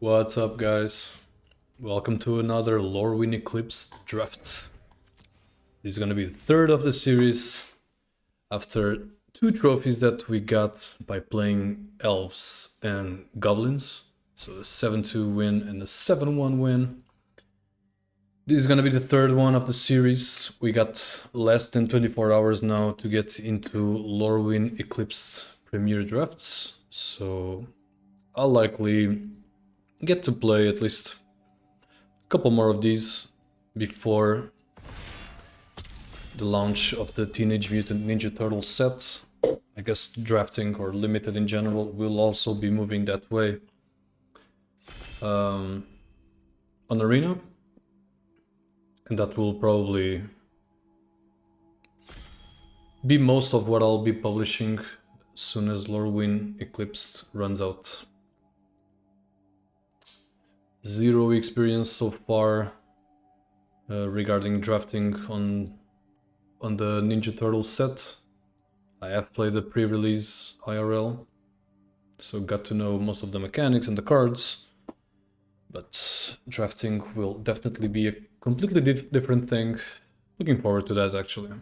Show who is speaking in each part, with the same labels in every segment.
Speaker 1: What's up, guys? Welcome to another Lorwyn Eclipsed draft. This is gonna be the third of the series after two trophies that we got by playing elves and goblins. So a 7-2 win and a 7-1 win. This is gonna be the third one of the series. We got less than 24 hours now to get into Lorwyn Eclipsed Premier drafts. So I'll likely get to play at least a couple more of these before the launch of the Teenage Mutant Ninja Turtles set. I guess drafting or limited in general will also be moving that way on Arena, and that will probably be most of what I'll be publishing as soon as Lorwyn Eclipsed runs out. Zero experience so far regarding drafting on the Ninja Turtles set. I have played the pre-release IRL, so got to know most of the mechanics and the cards, but drafting will definitely be a completely different thing. Looking forward to that, actually.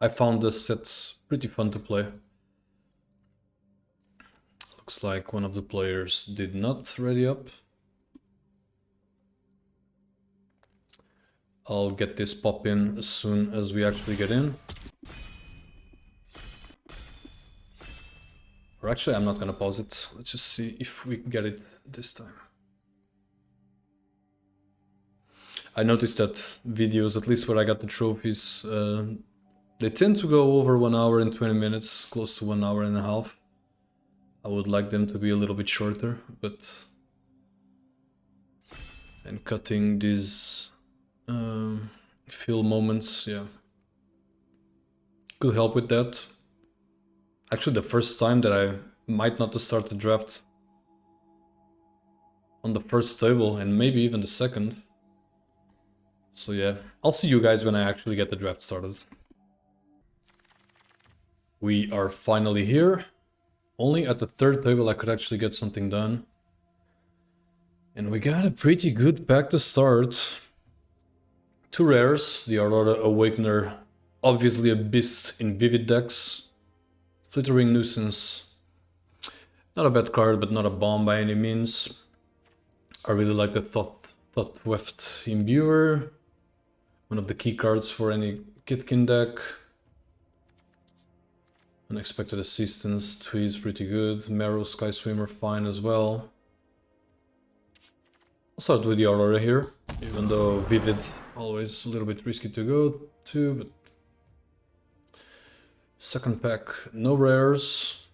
Speaker 1: I found the set pretty fun to play. Looks like one of the players did not ready up. I'll get this pop in as soon as we actually get in. Or actually, I'm not gonna pause it. Let's just see if we get it this time. I noticed that videos, at least where I got the trophies, they tend to go over 1 hour and 20 minutes, close to 1 hour and a half. I would like them to be a little bit shorter, but... And cutting these fill moments, yeah, could help with that. Actually, the first time that I might not start the draft on the first table, and maybe even the second. So yeah, I'll see you guys when I actually get the draft started. We are finally here. Only at the third table I could actually get something done. And we got a pretty good pack to start. Two rares, the Aurora Awakener, obviously a beast in Vivid decks. Flittering Nuisance, not a bad card, but not a bomb by any means. I really like the Thought-Weft Imbuer, one of the key cards for any Kitkin deck. Unexpected Assistance, Tweed's pretty good. Marrow Sky Swimmer fine as well. I'll start with the Aurora here, even though Vivid always a little bit risky to go to, but second pack, no rares.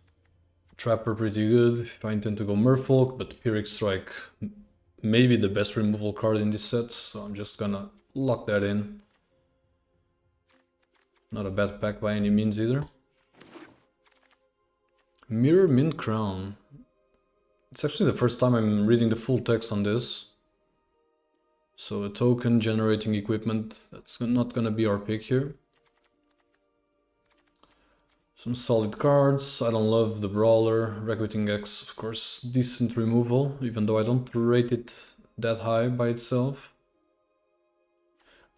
Speaker 1: Trapper pretty good if I intend to go Merfolk, but Pyrrhic Strike maybe the best removal card in this set, so I'm just gonna lock that in. Not a bad pack by any means either. Mirror Mint Crown. It's actually the first time I'm reading the full text on this. So a token generating equipment, that's not gonna be our pick here. Some solid cards. I don't love the Brawler. Recruiting X, of course, decent removal, even though I don't rate it that high by itself.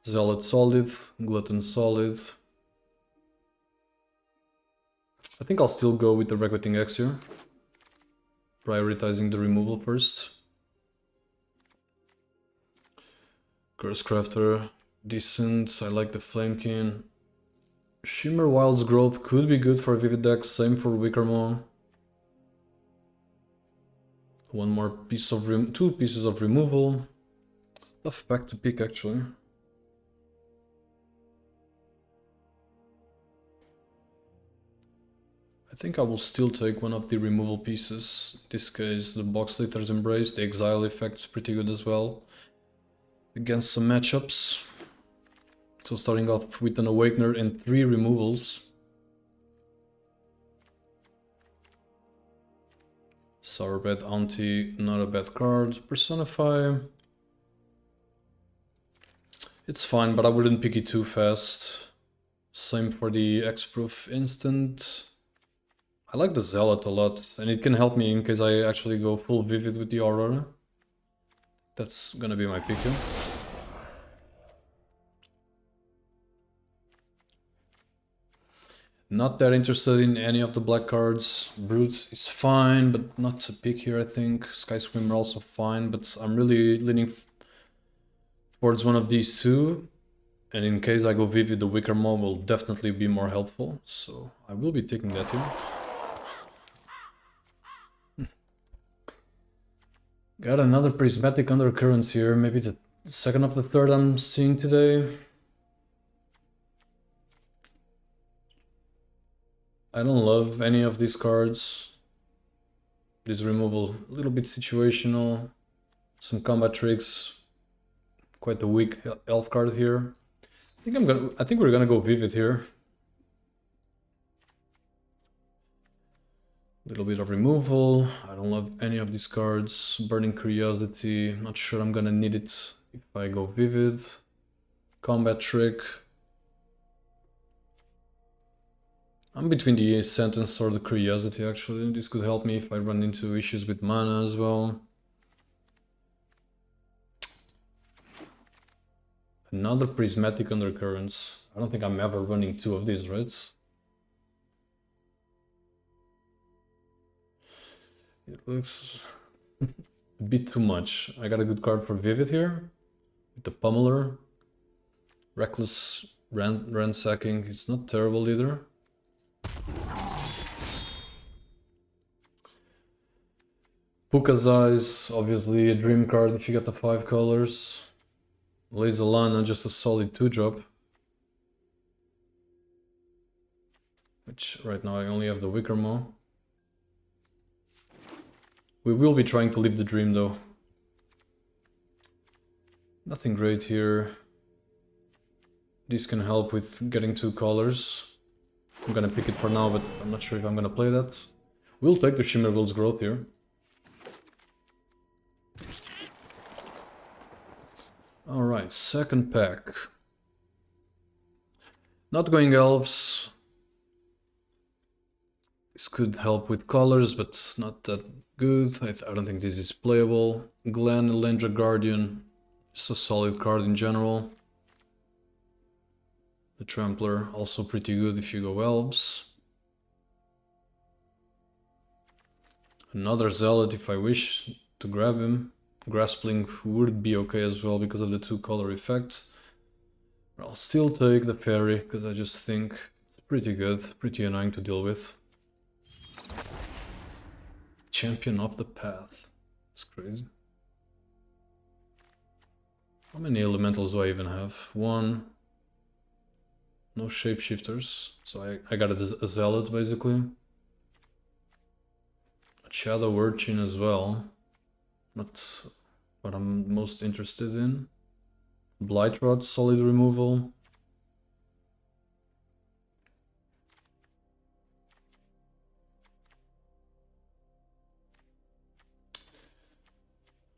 Speaker 1: Zealot solid, Glutton solid. I think I'll still go with the Recruiting X here, prioritizing the removal first. Curse Crafter, decent. I like the Flamekin. Shimmer Wild's Growth could be good for Vivid decks, same for Wickermon. One more piece of two pieces of removal. Tough pack to pick, actually. I think I will still take one of the removal pieces. In this case, the Boxslither's Embrace. The Exile effect's pretty good as well against some matchups. So starting off with an Awakener and 3 removals. Sourbed Auntie, not a bad card. Personify. It's fine, but I wouldn't pick it too fast. Same for the X-Proof Instant. I like the Zealot a lot, and it can help me in case I actually go full Vivid with the Aurora. That's gonna be my pick here. Not that interested in any of the black cards. Brute is fine, but not to pick here, I think. Sky Swimmer also fine, but I'm really leaning towards one of these two. And in case I go Vivid, the Wicker Maw will definitely be more helpful. So I will be taking that here. Got another Prismatic Undercurrents here. Maybe the second of the third I'm seeing today. I don't love any of these cards. This removal, a little bit situational. Some combat tricks. Quite a weak elf card here. I think we're gonna go Vivid here. Little bit of removal. I don't love any of these cards. Burning Curiosity. Not sure I'm gonna need it if I go Vivid. Combat Trick. I'm between the Sentence or the Curiosity actually. This could help me if I run into issues with mana as well. Another Prismatic Undercurrents. I don't think I'm ever running two of these, right? It looks a bit too much. I got a good card for Vivid here. With the Pummeler. Reckless Ransacking. It's not terrible either. Puka's Eyes, obviously a dream card if you get the 5 colors. Laser Lana, just a solid 2-drop. Which right now I only have the Wicker Maw. We will be trying to live the dream though. Nothing great here. This can help with getting 2 colors. I'm gonna pick it for now, but I'm not sure if I'm gonna play that. We'll take the Shimmer Will's Growth here. Alright, second pack. Not going Elves. This could help with colors, but not that good. I don't think this is playable. Glen, Elendra Guardian. It's a solid card in general. The Trampler, also pretty good if you go Elves. Another Zealot if I wish to grab him. Graspling would be okay as well because of the 2-color effect. But I'll still take the Fairy because I just think it's pretty good, pretty annoying to deal with. Champion of the Path. It's crazy. How many elementals do I even have? 1. No shapeshifters, so I got a Zealot basically. A Shadow Urchin as well. Not what I'm most interested in. Blight Rod, solid removal.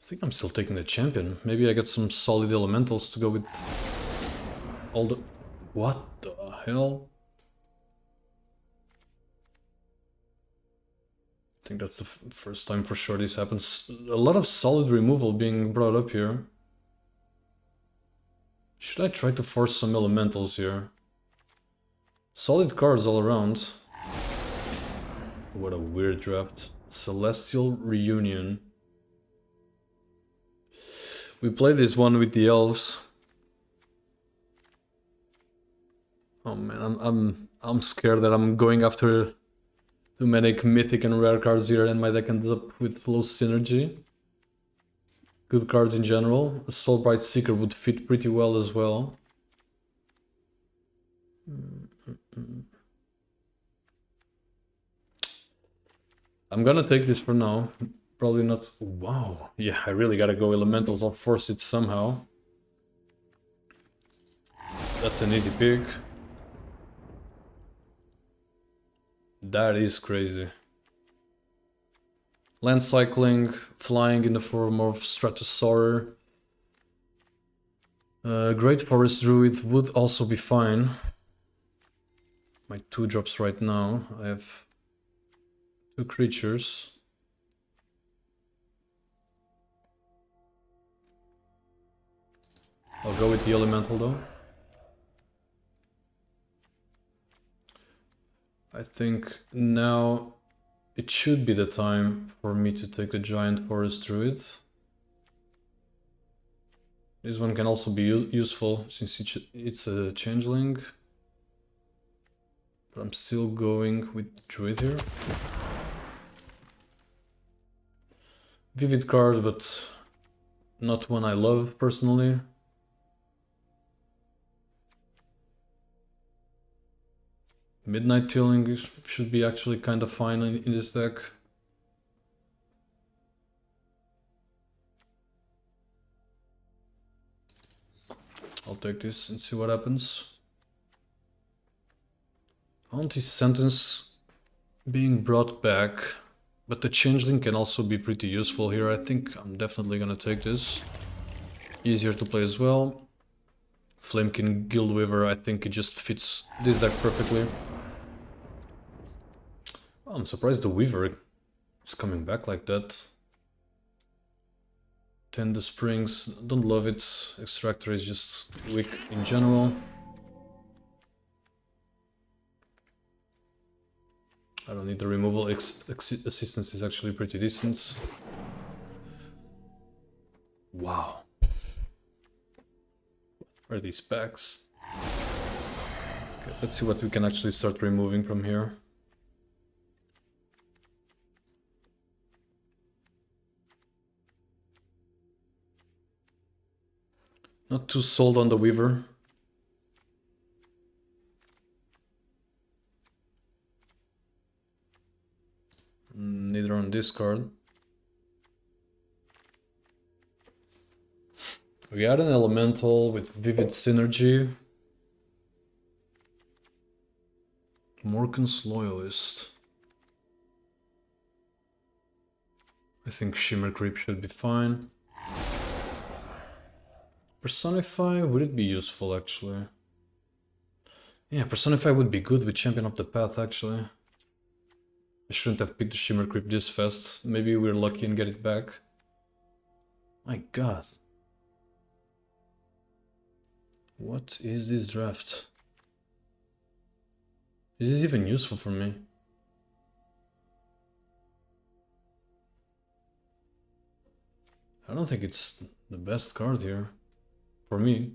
Speaker 1: I think I'm still taking the champion. Maybe I get some solid elementals to go with all the... What the hell? I think that's the first time for sure this happens. A lot of solid removal being brought up here. Should I try to force some elementals here? Solid cards all around. What a weird draft. Celestial Reunion. We played this one with the elves. Oh man, I'm scared that I'm going after too many mythic and rare cards here and my deck ends up with low synergy. Good cards in general. A Soulbright Seeker would fit pretty well as well. I'm gonna take this for now. Probably not... Wow. Yeah, I really gotta go elementals. I'll force it somehow. That's an easy pick. That is crazy. Land cycling, flying in the form of Stratosaur. Great Forest Druid would also be fine. My 2-drops right now. I have 2 creatures. I'll go with the elemental though. I think now it should be the time for me to take the giant forest druid. This one can also be useful since it's a changeling. But I'm still going with druid here. Vivid card, but not one I love personally. Midnight Tilling should be actually kind of fine in this deck. I'll take this and see what happens. Auntie's Sentence being brought back, but the changeling can also be pretty useful here. I think I'm definitely gonna take this. Easier to play as well. Flamekin Guildweaver, I think it just fits this deck perfectly. Oh, I'm surprised the Weaver is coming back like that. Tend the Springs, don't love it. Extractor is just weak in general. I don't need the removal. Assistance is actually pretty decent. Wow. What are these packs? Okay, let's see what we can actually start removing from here. Not too sold on the Weaver. Neither on this card. We got an elemental with Vivid Synergy. Morkan's Loyalist. I think Shimmer Creep should be fine. Personify, would it be useful actually? Yeah, Personify would be good with Champion of the Path actually. I shouldn't have picked the Shimmer Creep this fast. Maybe we're lucky and get it back. My god. What is this draft? Is this even useful for me? I don't think it's the best card here. For me.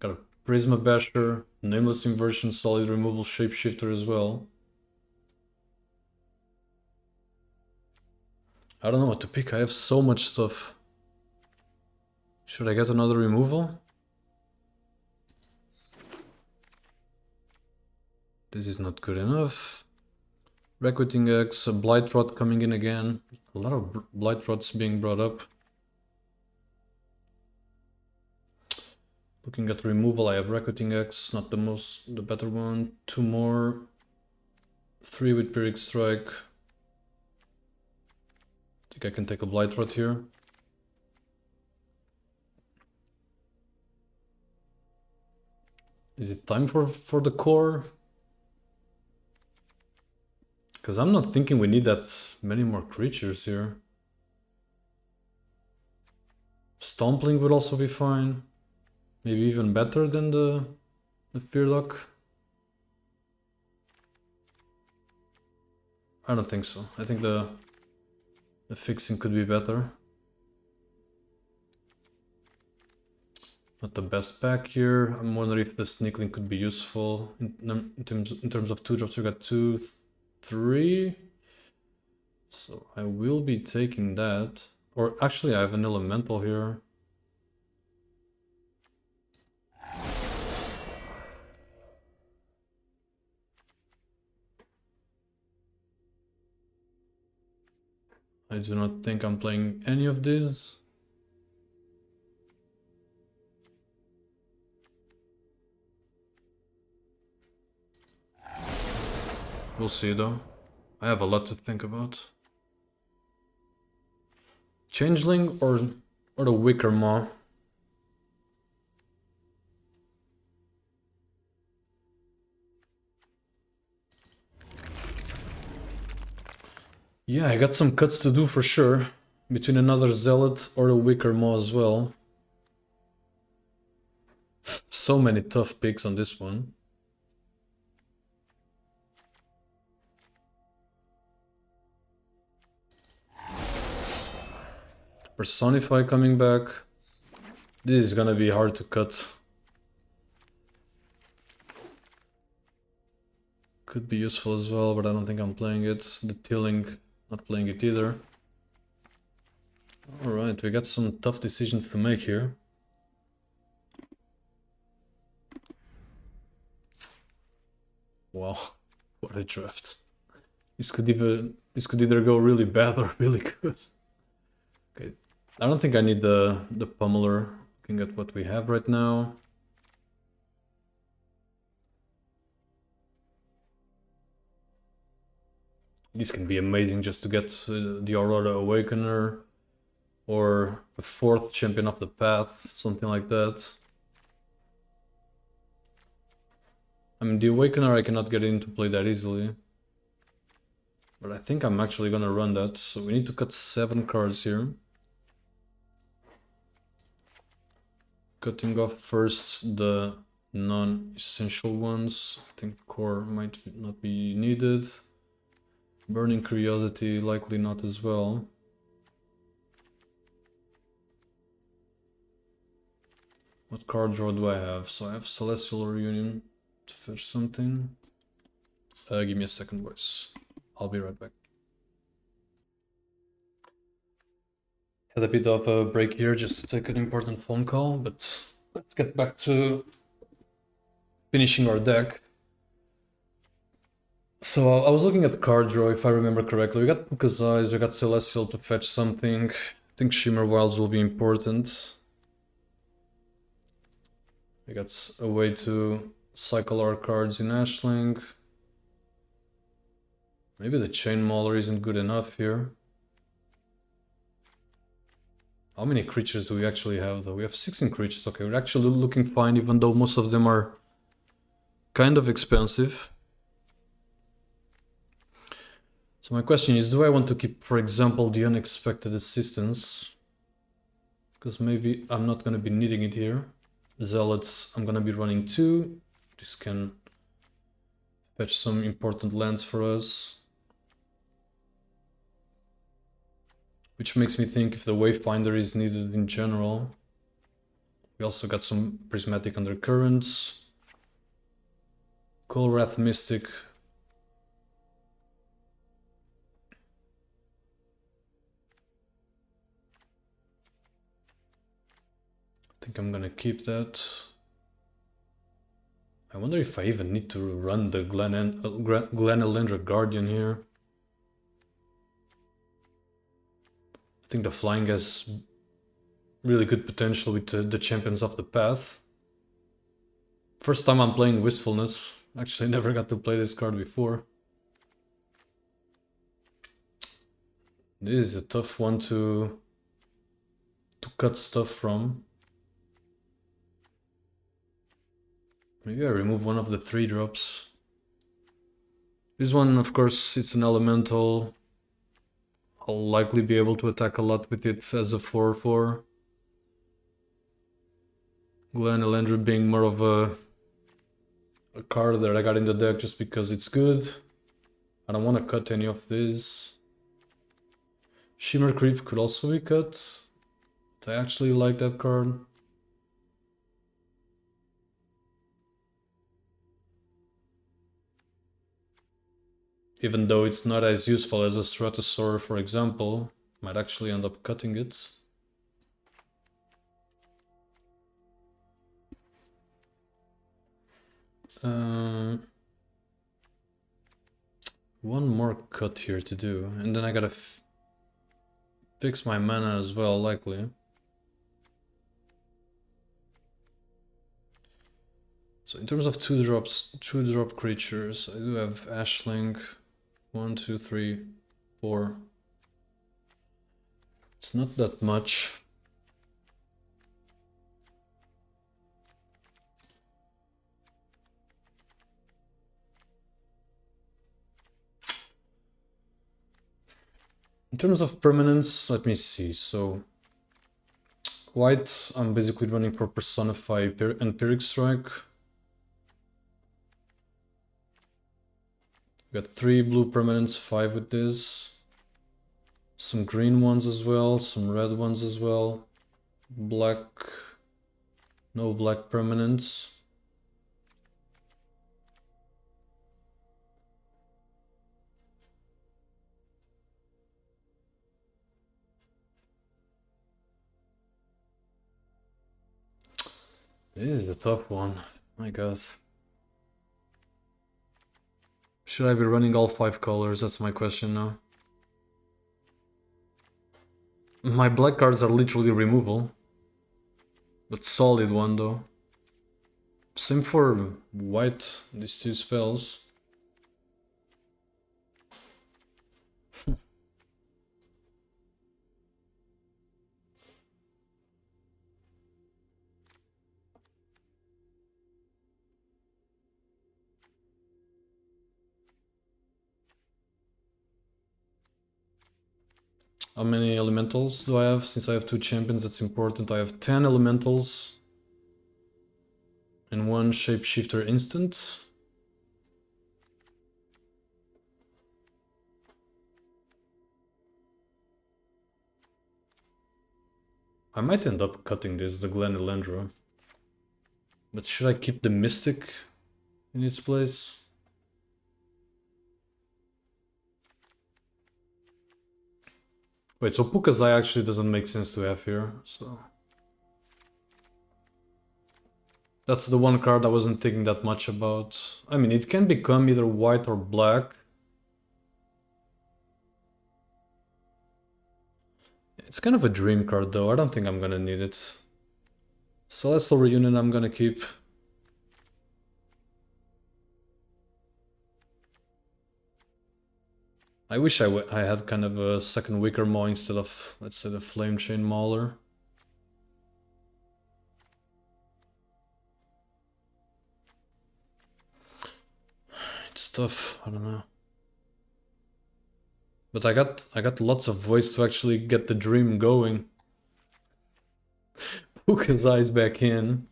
Speaker 1: Got a Prisma Basher, Nameless Inversion, Solid Removal, Shapeshifter as well. I don't know what to pick, I have so much stuff. Should I get another removal? This is not good enough. Recruiting X, a Blight Rod coming in again. A lot of Blight Rods being brought up. Looking at removal, I have Recruiting X, not the better one. 2 more. 3 with Pyrrhic Strike. I think I can take a Blight Rod here. Is it time for the core? Because I'm not thinking we need that many more creatures here. Stompling would also be fine. Maybe even better than the Fearlock. I don't think so. I think the fixing could be better. Not the best pack here. I'm wondering if the Sneakling could be useful. In terms of 2-drops, we got 2, 3. So I will be taking that. Or actually I have an elemental here. I do not think I'm playing any of these. We'll see though. I have a lot to think about. Changeling or the Wicker Maw? Yeah, I got some cuts to do for sure. Between another Zealot or the Wicker Maw as well. so many tough picks on this one. Personify coming back. This is gonna be hard to cut. Could be useful as well, but I don't think I'm playing it. The Tilling, not playing it either. Alright, we got some tough decisions to make here. Wow, what a draft. This could either go really bad or really good. Okay, I don't think I need the pummeler, looking at what we have right now. This can be amazing just to get the Aurora Awakener or a 4th Champion of the Path, something like that. I mean, the Awakener I cannot get into play that easily. But I think I'm actually gonna run that, so we need to cut 7 cards here. Cutting off first the non-essential ones. I think core might not be needed. Burning Curiosity, likely not as well. What card draw do I have? So I have Celestial Reunion to fetch something. Give me a second, boys. I'll be right back. Had a bit of a break here just to take an important phone call, but let's get back to finishing our deck. So I was looking at the card draw, if I remember correctly. We got Puka's Eyes, we got Celestial to fetch something. I think Shimmer Wilds will be important. We got a way to cycle our cards in Ashling. Maybe the Chain Mauler isn't good enough here. How many creatures do we actually have though? We have 16 creatures. Okay, we're actually looking fine, even though most of them are kind of expensive. So my question is, do I want to keep, for example, the Unexpected Assistance? Because maybe I'm not going to be needing it here. Zealots, I'm going to be running 2. This can fetch some important lands for us. Which makes me think if the Wayfinder is needed in general. We also got some Prismatic Undercurrents. Colwrath Mystic. I think I'm gonna keep that. I wonder if I even need to run the Glen Elendra Guardian here. I think the flying has really good potential with the Champions of the Path. First time I'm playing Wistfulness. Actually never got to play this card before. This is a tough one to cut stuff from. Maybe I remove one of the 3-drops. This one, of course, it's an elemental. I'll likely be able to attack a lot with it as a 4/4. Glen Elendra being more of a card that I got in the deck just because it's good. I don't want to cut any of these. Shimmer Creep could also be cut. But I actually like that card. Even though it's not as useful as a Stratosaur, for example, might actually end up cutting it. One more cut here to do, and then I gotta fix my mana as well, likely. So in terms of 2-drop creatures, I do have Ashling. 1, 2, 3, 4. It's not that much. In terms of permanence, let me see. So White, I'm basically running for Personify and Pyrrhic Strike. Got 3 blue permanents, 5 with this. Some green ones as well, some red ones as well. Black, no black permanents. This is a tough one, my god. Should I be running all 5 colors? That's my question now. My black cards are literally removal. But solid one though. Same for white, these 2 spells. How many elementals do I have? Since I have 2 champions, that's important. I have 10 elementals and 1 shapeshifter instant. I might end up cutting this, the Glen Elendra. But should I keep the Mystic in its place? Wait, so Pukazai actually doesn't make sense to have here, so... That's the one card I wasn't thinking that much about. I mean, it can become either white or black. It's kind of a dream card though, I don't think I'm gonna need it. Celestial Reunion I'm gonna keep. I wish I had kind of a second Wicker Maw instead of, let's say, the Flame Chain Mauler. It's tough, I don't know. But I got lots of voice to actually get the dream going. Pukazai's back in.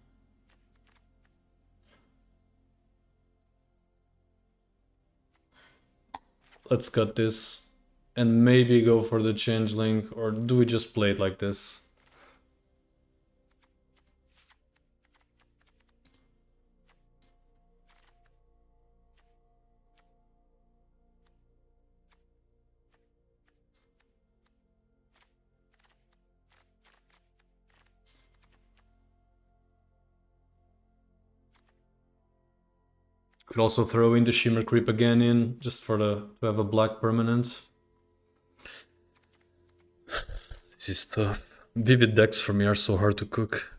Speaker 1: Let's cut this and maybe go for the Changeling, or do we just play it like this? Could also throw in the Shimmer Creep again in, just for to have a black permanent. This is tough. Vivid decks for me are so hard to cook.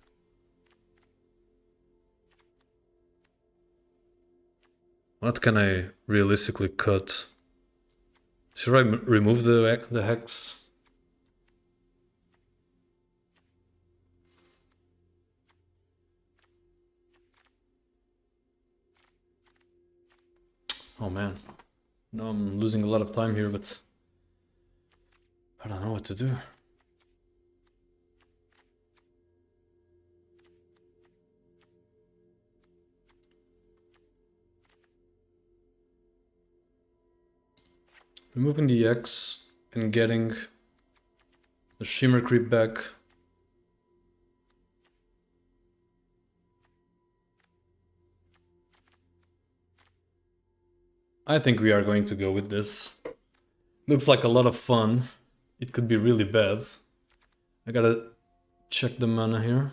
Speaker 1: What can I realistically cut? Should I remove the Hex? Oh man. No, I'm losing a lot of time here, but I don't know what to do. Removing the X and getting the Shimmer Creep back. I think we are going to go with this. Looks like a lot of fun. It could be really bad. I gotta check the mana here.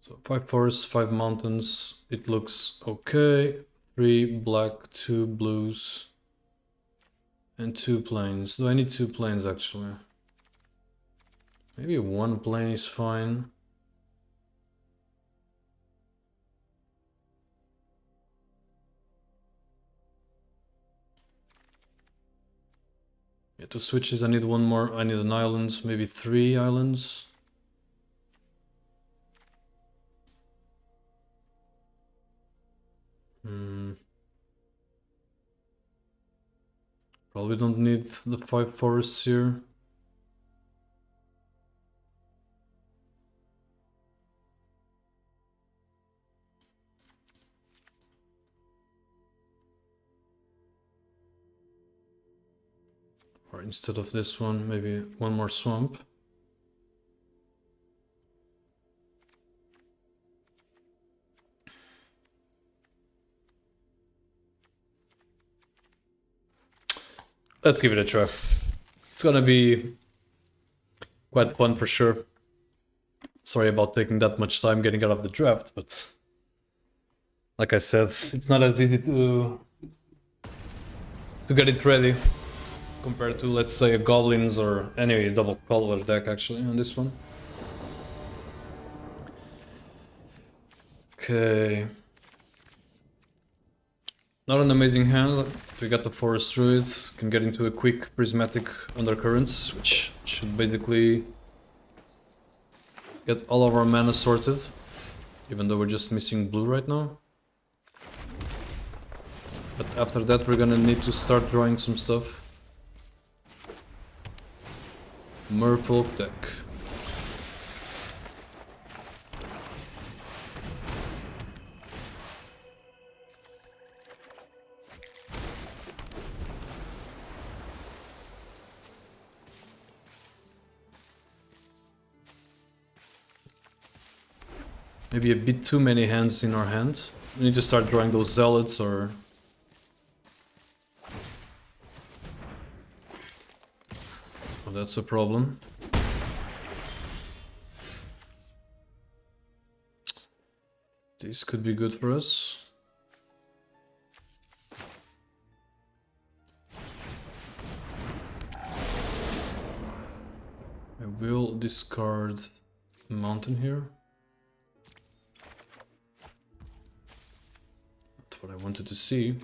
Speaker 1: So 5 forests, 5 mountains, it looks okay. 3 black, 2 blues, and 2 plains. Do I need 2 plains actually? Maybe one plane is fine. Yeah, 2 switches, I need one more. I need an island, maybe 3 islands. Probably don't need the 5 forests here. Or instead of this one, maybe one more swamp. Let's give it a try. It's gonna be quite fun for sure. Sorry about taking that much time getting out of the draft, but like I said, it's not as easy to get it ready compared to, let's say, a goblins or any double color deck actually on this one. Okay. Not an amazing hand. We got the Forest Druid, can get into a quick Prismatic Undercurrents, which should basically get all of our mana sorted, even though we're just missing blue right now. But after that we're gonna need to start drawing some stuff. Merfolk deck. Maybe a bit too many hands in our hand. We need to start drawing those zealots or... Oh, that's a problem. This could be good for us. I will discard Mountain here. That's what I wanted to see.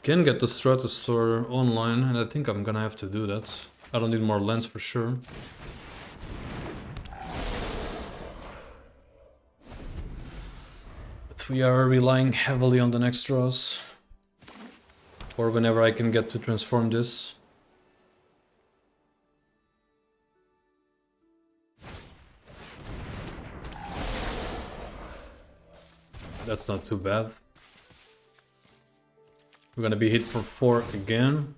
Speaker 1: Can get the Stratosaur online, and I think I'm gonna have to do that. I don't need more lands for sure. But we are relying heavily on the next draws. Or whenever I can get to transform this. That's not too bad. We're gonna be hit for 4 again.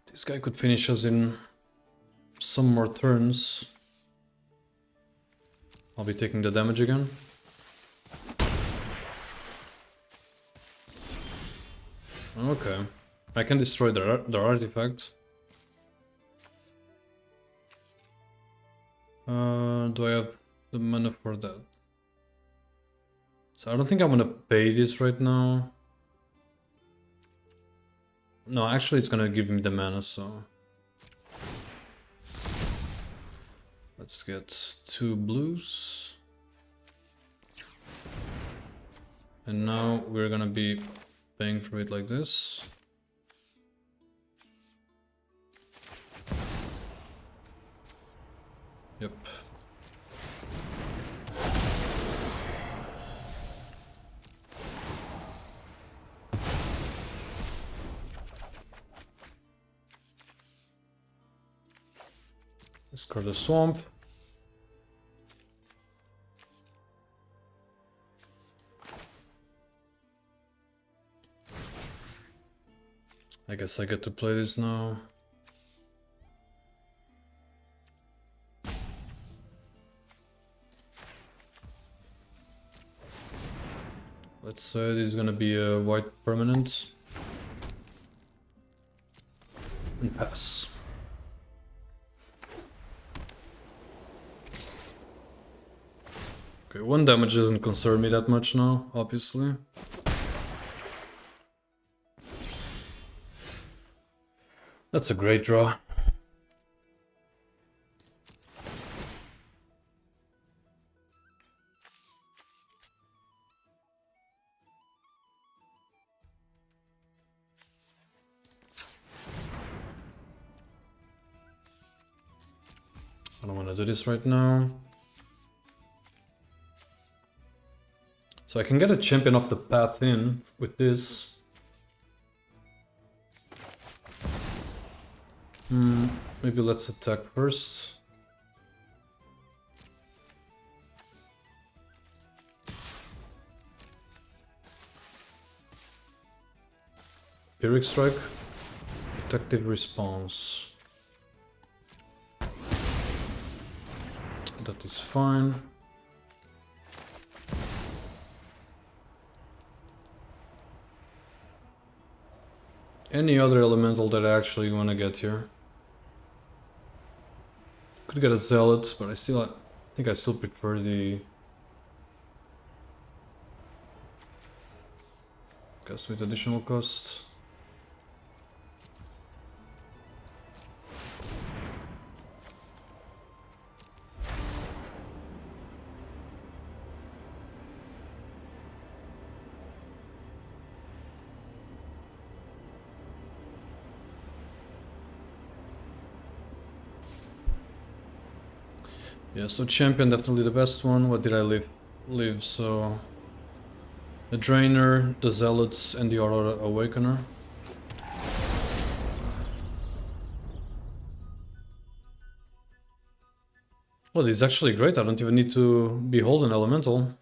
Speaker 1: This guy could finish us in some more turns. I'll be taking the damage again. Okay. I can destroy their artifact. Do I have the mana for that? So I don't think I'm gonna pay this right now. No, actually it's gonna give me the mana, so... Let's get 2 blues. And now we're gonna be paying for it like this. Yep. Discard the swamp. I guess I get to play this now. Let's say this is gonna be a white permanent. And pass. Okay, 1 damage doesn't concern me that much now, obviously. That's a great draw. I don't want to do this right now. So I can get a champion off the path in with this. Maybe let's attack first. Pyrrhic Strike. Protective response. That is fine. Any other elemental that I actually want to get here? Could get a Zealot, but I think I still prefer the... Cast with additional cost. Yeah, so champion definitely the best one. What did I leave? So the Drainer, the Zealots, and the Aurora Awakener. Well, this is actually great. I don't even need to behold an elemental.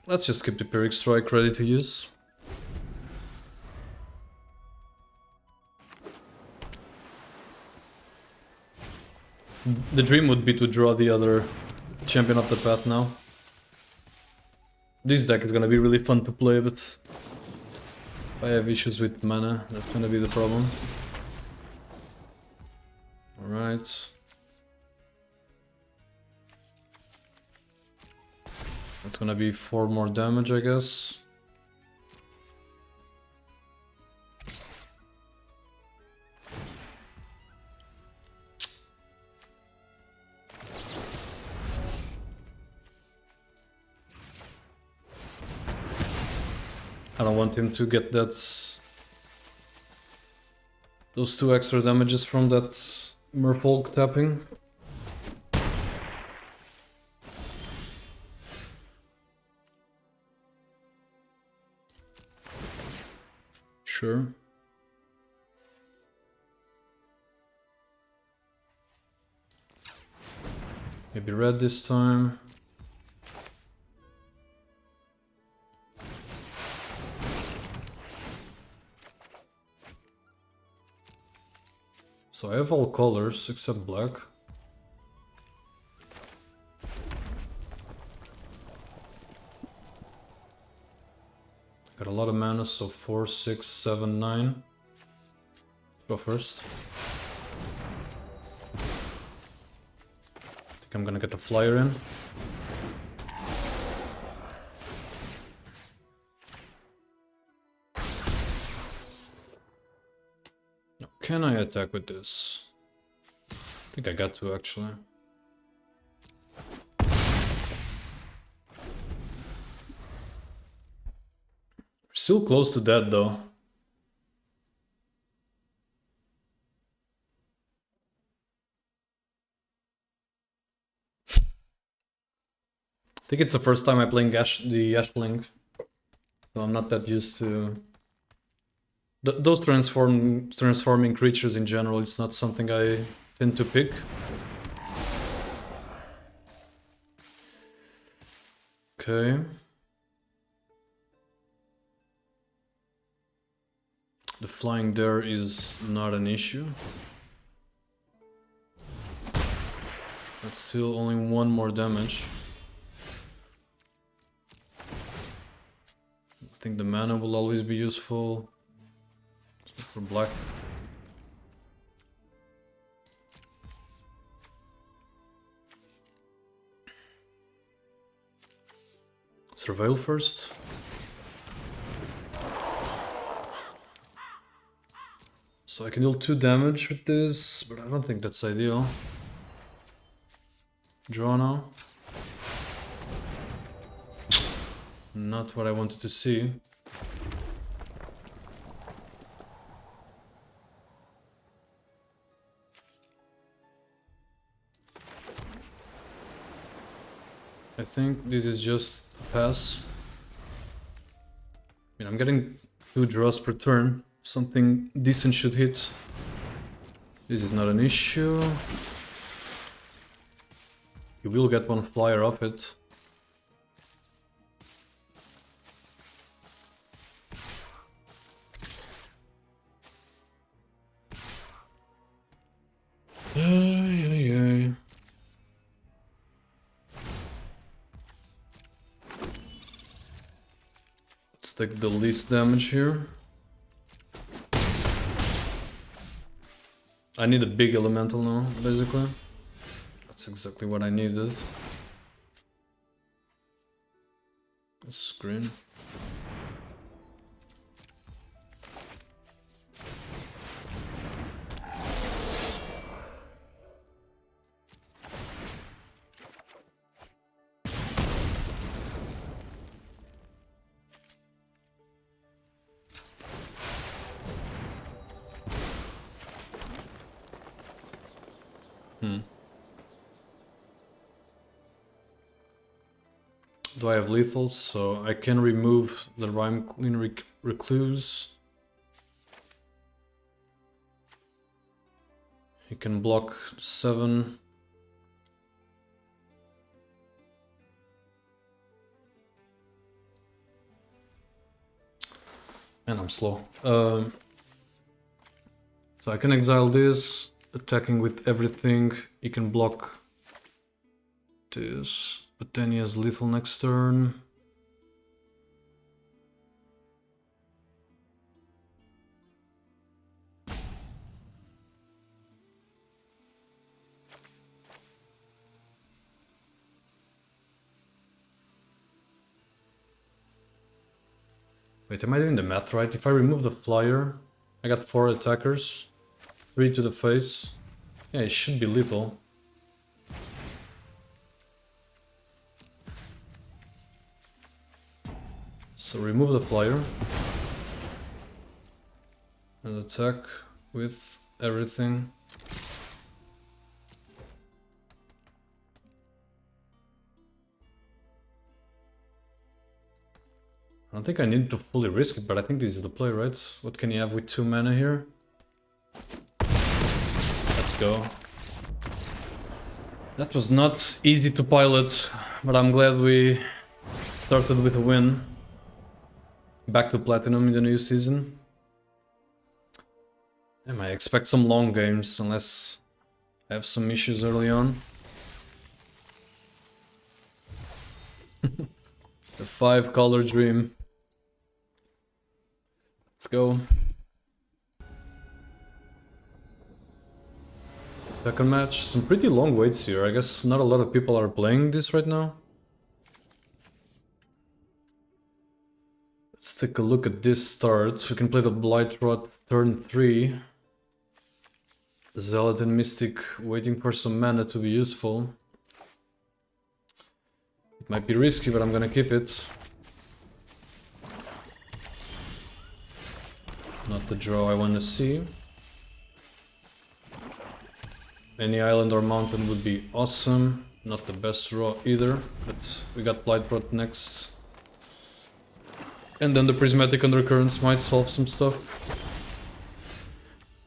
Speaker 1: Let's just keep the Pyrrhic Strike ready to use. The dream would be to draw the other champion off the path now. This deck is gonna be really fun to play, but if I have issues with mana, that's gonna be the problem. Alright. That's gonna be 4 more damage, I guess. I don't want him to get those 2 extra damages from that Merfolk tapping. Sure. Maybe red this time. So I have all colors except black. Got a lot of mana, so 4, 6, 7, 9. Let's go first. I think I'm gonna get the flyer in. Can I attack with this? I think I got to, actually. We're still close to that, though. I think it's the first time I'm playing the Ashling, so I'm not that used to... Those transforming creatures in general, it's not something I tend to pick. Okay. The flying there is not an issue. That's still only 1 more damage. I think the mana will always be useful. For black. Surveil first. So I can deal 2 damage with this, but I don't think that's ideal. Draw now. Not what I wanted to see. I think this is just a pass. I mean, I'm getting 2 draws per turn. Something decent should hit. This is not an issue. You will get 1 flyer off it. Let's take the least damage here. I need a big elemental now, basically. That's exactly what I needed. Screen. Do I have lethals? So I can remove the Rhyme Queen Recluse. He can block 7. And I'm slow. So I can exile this, attacking with everything. He can block this. But then he has lethal next turn. Wait, am I doing the math right? If I remove the flyer, I got 4 attackers, 3 to the face. Yeah, it should be lethal. So remove the flyer and attack with everything. I don't think I need to fully risk it, but I think this is the play, right? What can you have with 2 mana here? Let's go. That was not easy to pilot, but I'm glad we started with a win. Back to Platinum in the new season. I might expect some long games, unless I have some issues early on. The 5-color dream. Let's go. Second match. Some pretty long waits here. I guess not a lot of people are playing this right now. Let's take a look at this start. We can play the Blight Rod turn 3. Zealot and Mystic waiting for some mana to be useful. It might be risky, but I'm gonna keep it. Not the draw I want to see. Any island or mountain would be awesome. Not the best draw either, but we got Blight Rod next. And then the Prismatic Undercurrents might solve some stuff.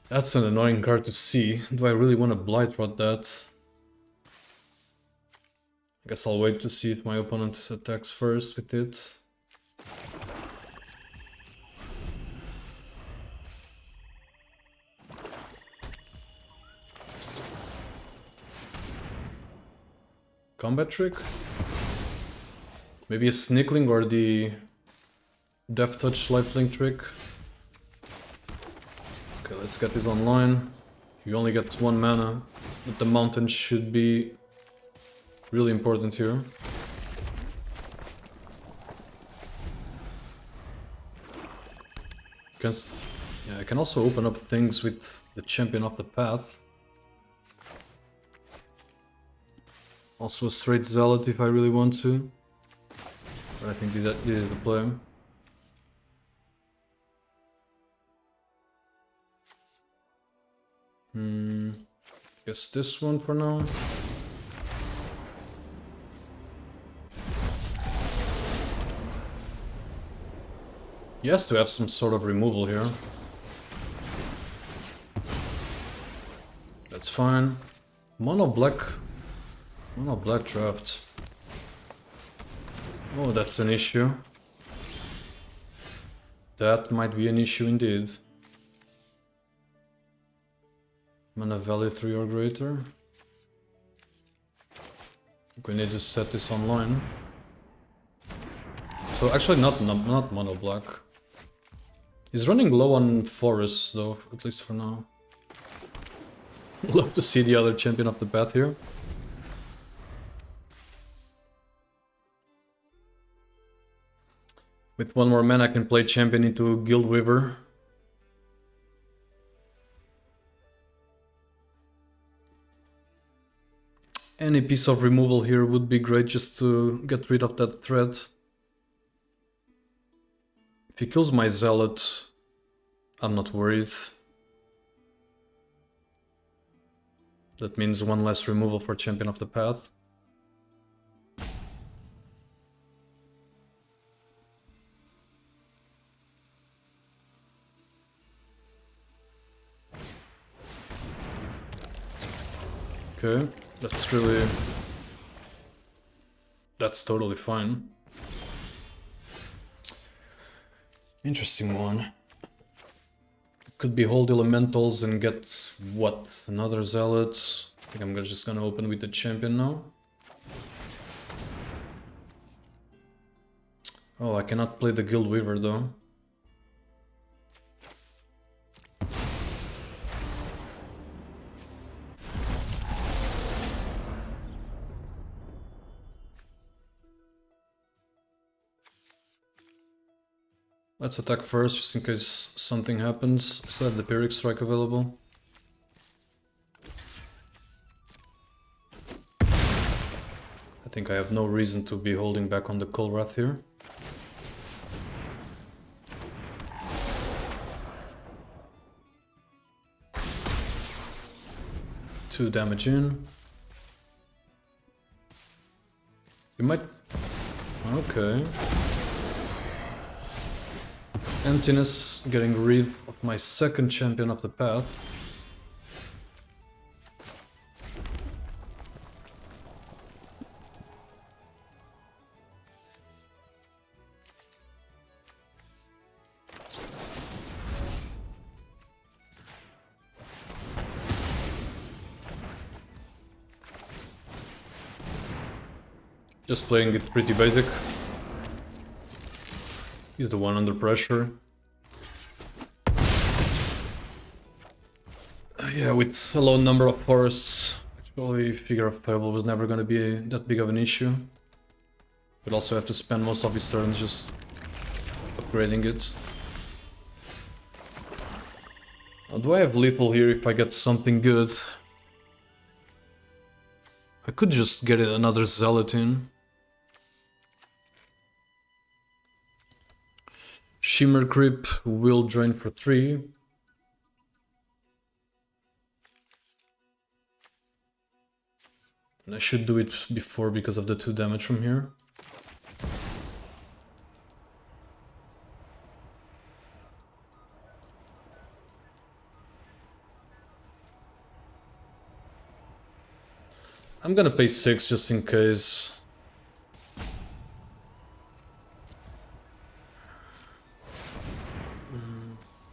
Speaker 1: That's an annoying card to see. Do I really want to Blight Rod that? I guess I'll wait to see if my opponent attacks first with it. Combat trick? Maybe a Snickling or the Death Touch lifelink trick. Okay, let's get this online. You only get 1 mana, but the mountain should be really important here. Yeah, I can also open up things with the champion of the path. Also a straight zealot if I really want to. But I think this is the play. Guess this one for now. He has to have some sort of removal here. That's fine. Mono black draft. Oh, that's an issue. That might be an issue indeed. Mana value 3 or greater. We need to set this online. So actually not mono black. He's running low on forests though, at least for now. Love to see the other champion of the path here. With one more mana I can play champion into Guildweaver. Any piece of removal here would be great just to get rid of that threat. If he kills my zealot, I'm not worried. That means one less removal for champion of the path. Okay, that's totally fine. Interesting one. Could be hold elementals and get what? Another zealot. I think I'm just gonna open with the champion now. Oh, I cannot play the Guildweaver though. Let's attack first, just in case something happens. I still have the Pyrrhic Strike available. I think I have no reason to be holding back on the Kolrath here. Two damage in. You might... Okay. Emptiness, getting rid of my second champion of the path. Just playing it pretty basic. He's the one under pressure. Yeah, with a low number of forests, actually Figure of Fable was never gonna be that big of an issue. But also have to spend most of his turns just upgrading it. Do I have lethal here if I get something good? I could just get another zealot in. Shimmer Creep will drain for 3. And I should do it before because of the 2 damage from here. I'm gonna pay 6 just in case.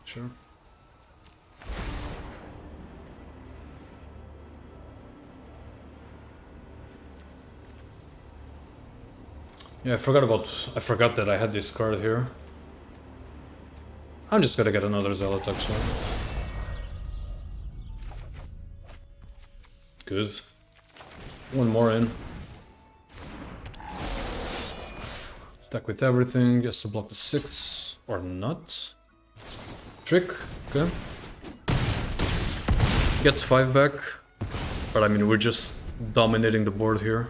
Speaker 1: Sure. Yeah, I forgot that I had this card here. I'm just gonna get another zealot actually. Good. One more in. Attack with everything, just to block the 6 or not. Trick, okay. Gets 5 back. But I mean, we're just dominating the board here.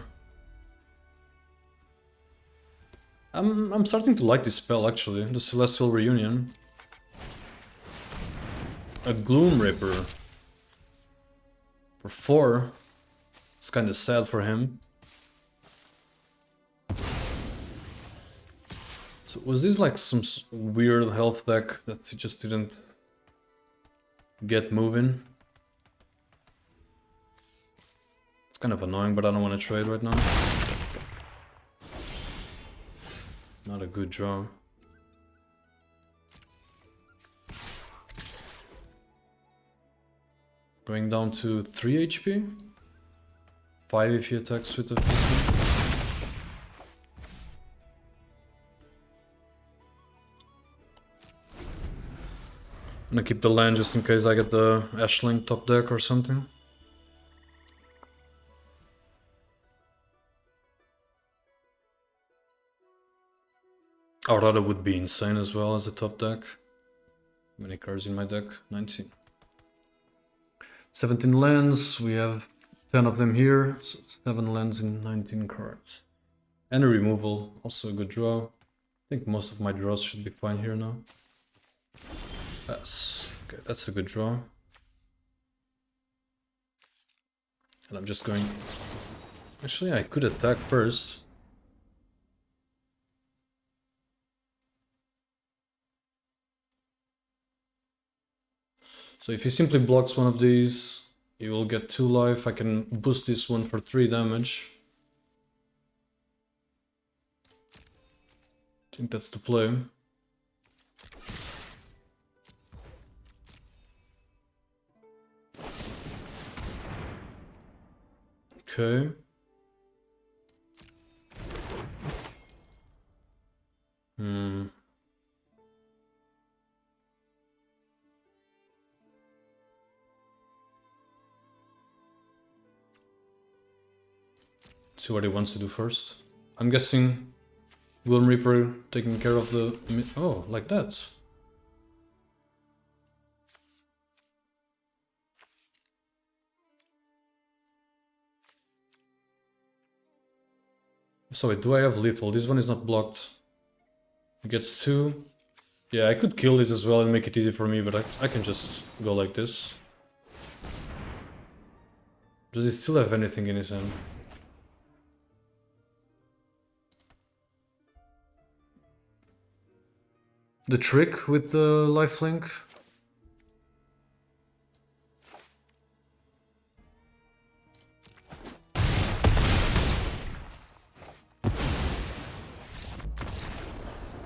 Speaker 1: I'm starting to like this spell actually, the Celestial Reunion. A Gloom Ripper. For 4. It's kinda sad for him. So was this like some weird health deck that he just didn't get moving? It's kind of annoying, but I don't want to trade right now. Not a good draw. Going down to 3 HP. 5 if he attacks with the fist. I'm gonna keep the land just in case I get the Ashling top deck or something. Aurora would be insane as well as a top deck. How many cards in my deck? 19. 17 lands, we have 10 of them here, so 7 lands in 19 cards. And a removal, also a good draw. I think most of my draws should be fine here now. Pass. Okay, that's a good draw. And I'm just going... Actually, I could attack first. So if he simply blocks one of these, he will get 2 life. I can boost this one for 3 damage. I think that's the play. Okay. See what he wants to do first. I'm guessing Gloom Reaper taking care of the... Oh, like that. So wait, do I have lethal? This one is not blocked. He gets 2. Yeah, I could kill this as well and make it easy for me, but I can just go like this. Does he still have anything in his hand? The trick with the lifelink?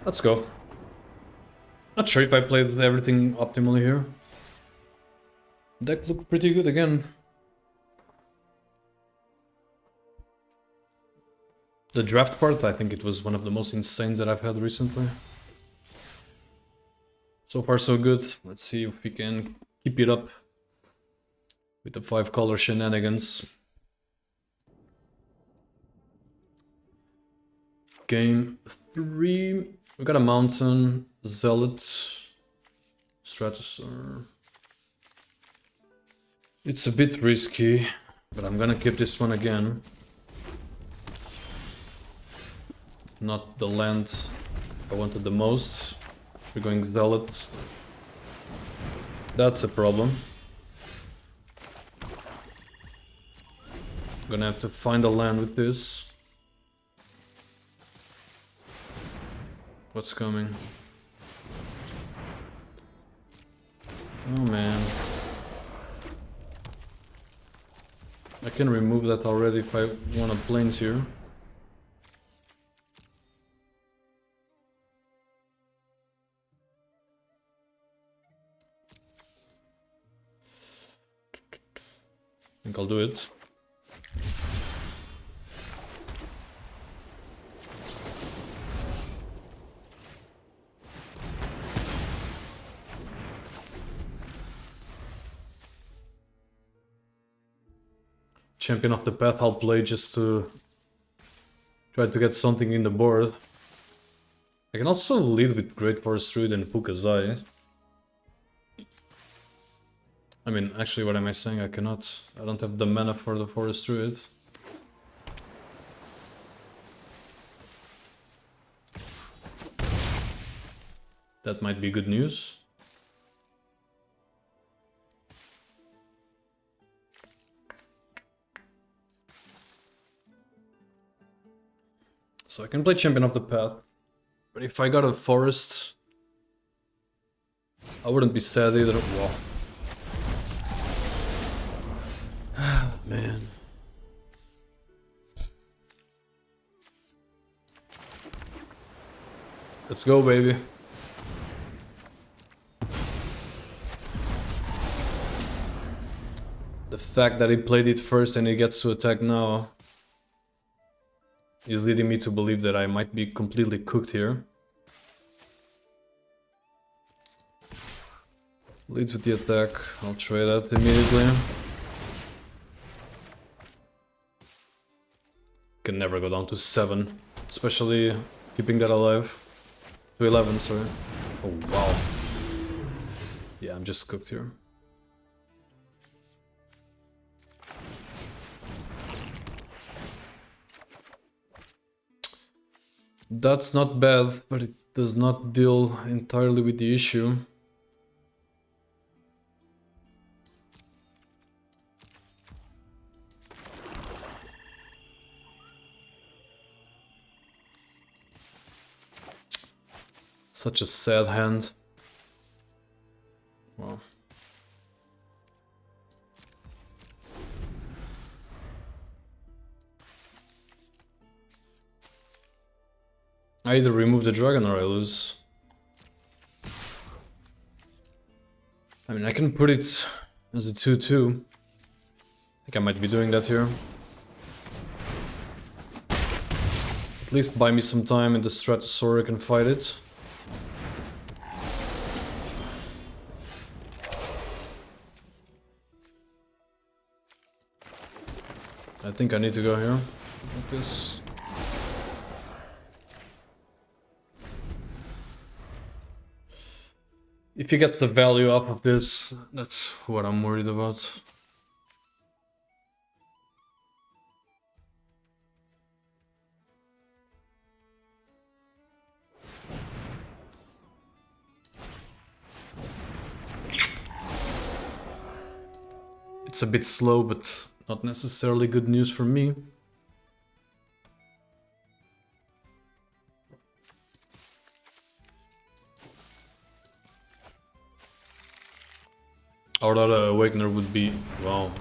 Speaker 1: Let's go. Not sure if I played everything optimally here. Deck looked pretty good again. The draft part, I think it was one of the most insane that I've had recently. So far so good. Let's see if we can keep it up with the 5-color shenanigans. Game 3. We got a Mountain, Zealot, Stratosaur. It's a bit risky, but I'm gonna keep this one again. Not the land I wanted the most. We're going Zealot. That's a problem. I'm gonna have to find a land with this. What's coming? Oh man. I can remove that already if I want to planes here. I think I'll do it. Champion of the Path I'll play just to try to get something in the board. I can also lead with Great Forest Druid and Pukazai. I mean, actually, what am I saying? I cannot. I don't have the mana for the Forest Druid. That might be good news. So I can play Champion of the Path. But if I got a Forest, I wouldn't be sad either. Wow. Man. Let's go, baby. The fact that he played it first and he gets to attack now is leading me to believe that I might be completely cooked here. Leads with the attack. I'll try that immediately. Can never go down to 7, especially keeping that alive. To 11, sorry. Oh, wow. Yeah, I'm just cooked here. That's not bad, but it does not deal entirely with the issue. Such a sad hand. Wow. I either remove the dragon or I lose. I mean, I can put it as a 2-2. I think I might be doing that here. At least buy me some time in the Stratosaur, I can fight it. I think I need to go here, like this. If he gets the value up of this, that's what I'm worried about. It's a bit slow, but not necessarily good news for me. Aurora Awakener would be... wow.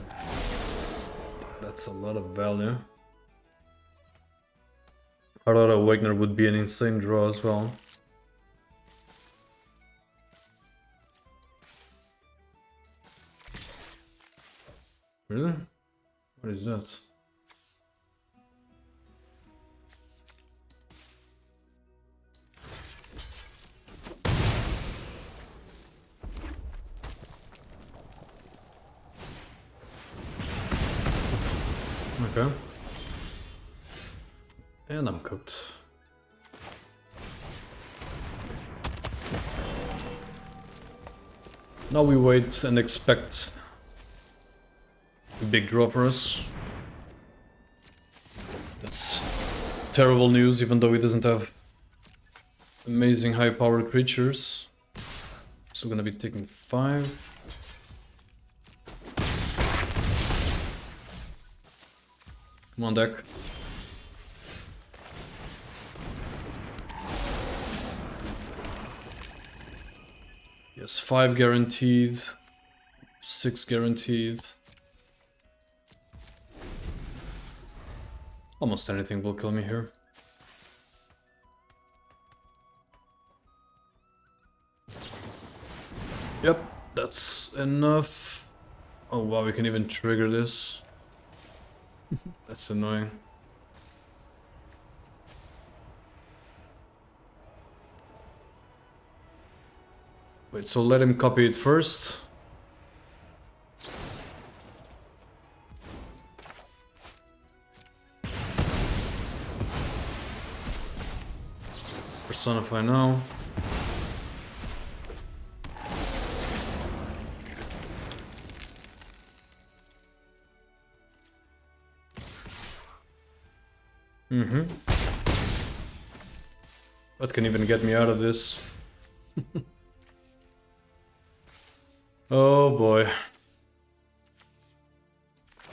Speaker 1: That's a lot of value. Aurora Awakener would be an insane draw as well. Really? What is that? Okay. And I'm cooked. Now we wait and expect a big draw for us. That's terrible news, even though he doesn't have amazing high-powered creatures. So we're gonna be taking 5. Come on, deck. Yes, 5 guaranteed, 6 guaranteed. Almost anything will kill me here. Yep, that's enough. Oh wow, we can even trigger this. That's annoying. Wait, so let him copy it first. Personify now. Mm-hmm. What can even get me out of this? Oh boy.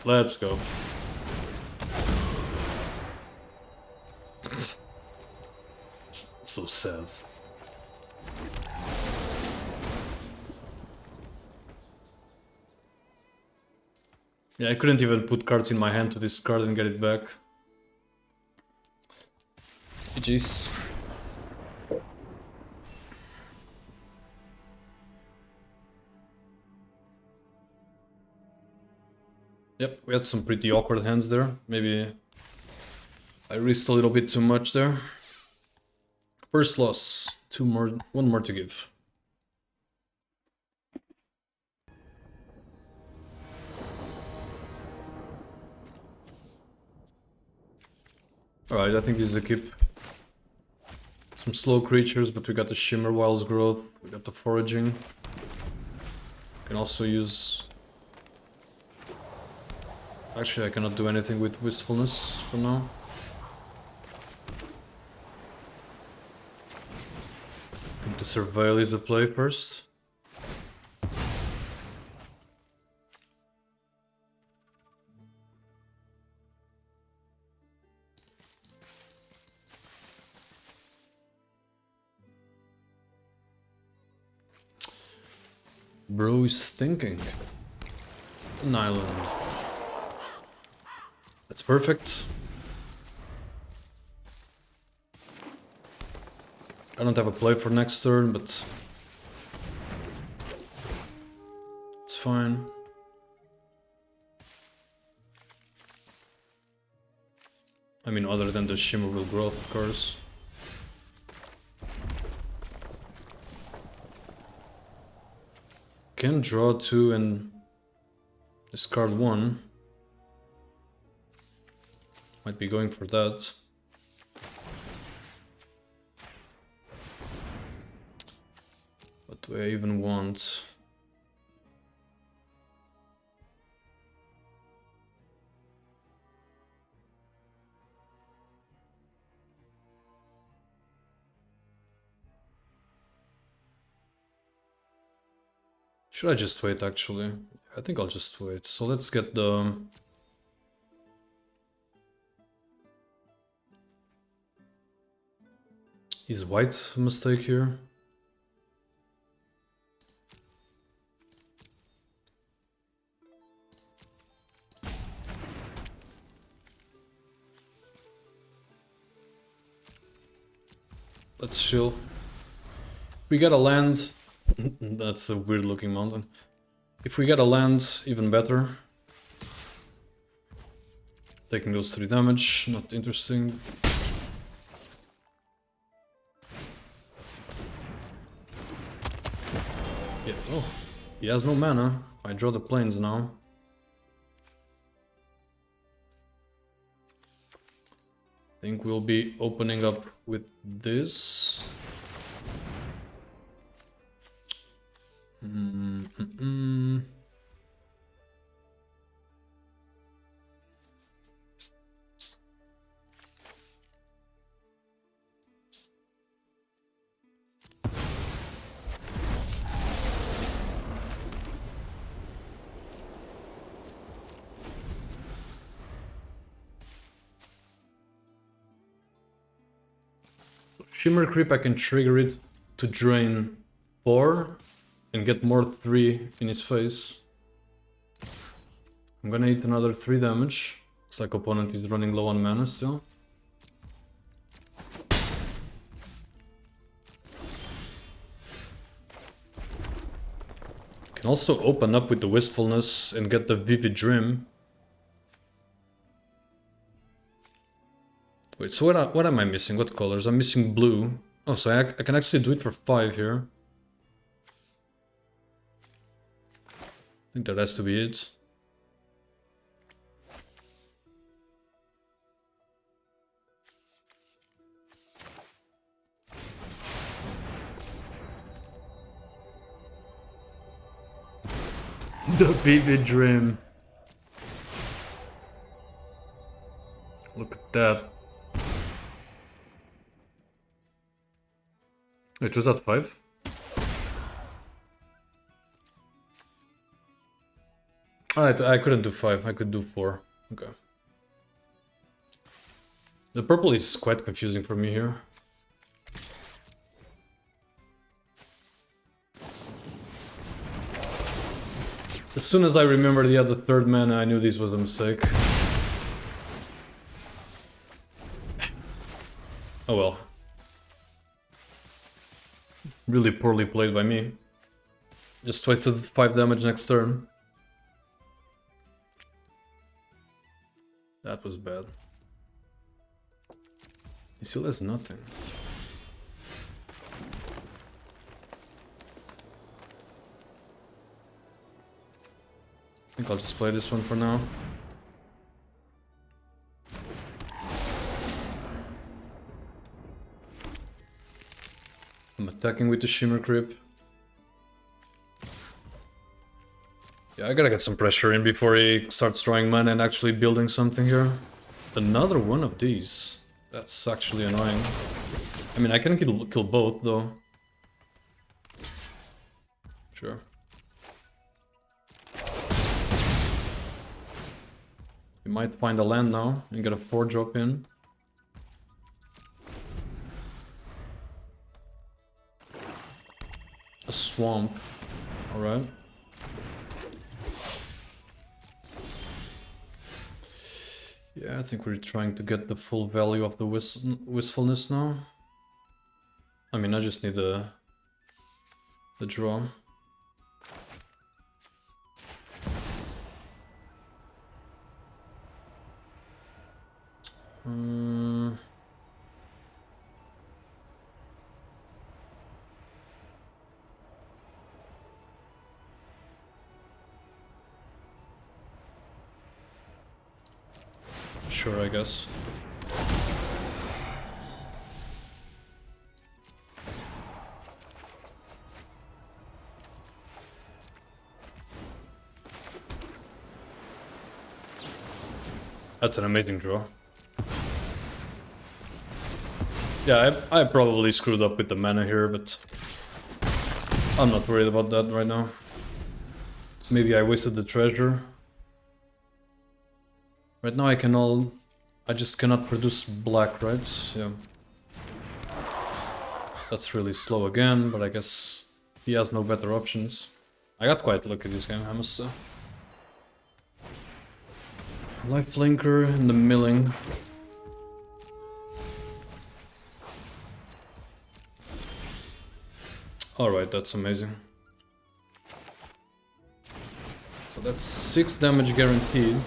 Speaker 1: Let's go. So sad. Yeah, I couldn't even put cards in my hand to discard and get it back. GG's. Yep, we had some pretty awkward hands there. Maybe I risked a little bit too much there. First loss. One more to give. Alright, I think this is a keep. Some slow creatures, but we got the Shimmer Wild's Growth, we got the Foraging. Can also use... Actually, I cannot do anything with Wistfulness for now. I think the Surveil is the play first. Bro is thinking. An island. That's perfect. I don't have a play for next turn, but it's fine. I mean, other than the Shimmer will Growth, of course. Can draw 2 and discard 1. Might be going for that. What do I even want? Should I just wait, actually? I think I'll just wait. So let's get the... Is white a mistake here? Let's chill. We got a land. That's a weird looking mountain. If we get a land, even better. Taking those 3 damage, not interesting. Yeah, oh, he has no mana. I draw the plains now. I think we'll be opening up with this. Shimmer Creep, I can trigger it to drain 4 and get more 3 in his face. I'm gonna eat another 3 damage. Looks like opponent is running low on mana still. Can also open up with the Wistfulness and get the Vivid Dream. Wait, so what am I missing? What colors? I'm missing blue. Oh, so I can actually do it for 5 here. I think that has to be it. The Vivid Dream. Look at that. Wait, was that 5? I couldn't do 5, I could do 4. Okay. The purple is quite confusing for me here. As soon as I remembered he had the 3rd mana, I knew this was a mistake. Oh well. Really poorly played by me. Just wasted 5 damage next turn. That was bad. He still has nothing. I think I'll just play this one for now. I'm attacking with the Shimmer Creep. Yeah, I gotta get some pressure in before he starts drawing mana and actually building something here. Another one of these. That's actually annoying. I mean, I can kill both, though. Sure. We might find a land now and get a 4-drop in. A swamp. Alright. Yeah, I think we're trying to get the full value of the wistfulness now. I mean, I just need the draw. Sure, I guess. That's an amazing draw. Yeah, I probably screwed up with the mana here, but I'm not worried about that right now. Maybe I wasted the treasure. Right now I just cannot produce black, right? Yeah. That's really slow again, but I guess he has no better options. I got quite lucky this game, I must say. Lifelinker and the milling. Alright, that's amazing. So that's 6 damage guaranteed.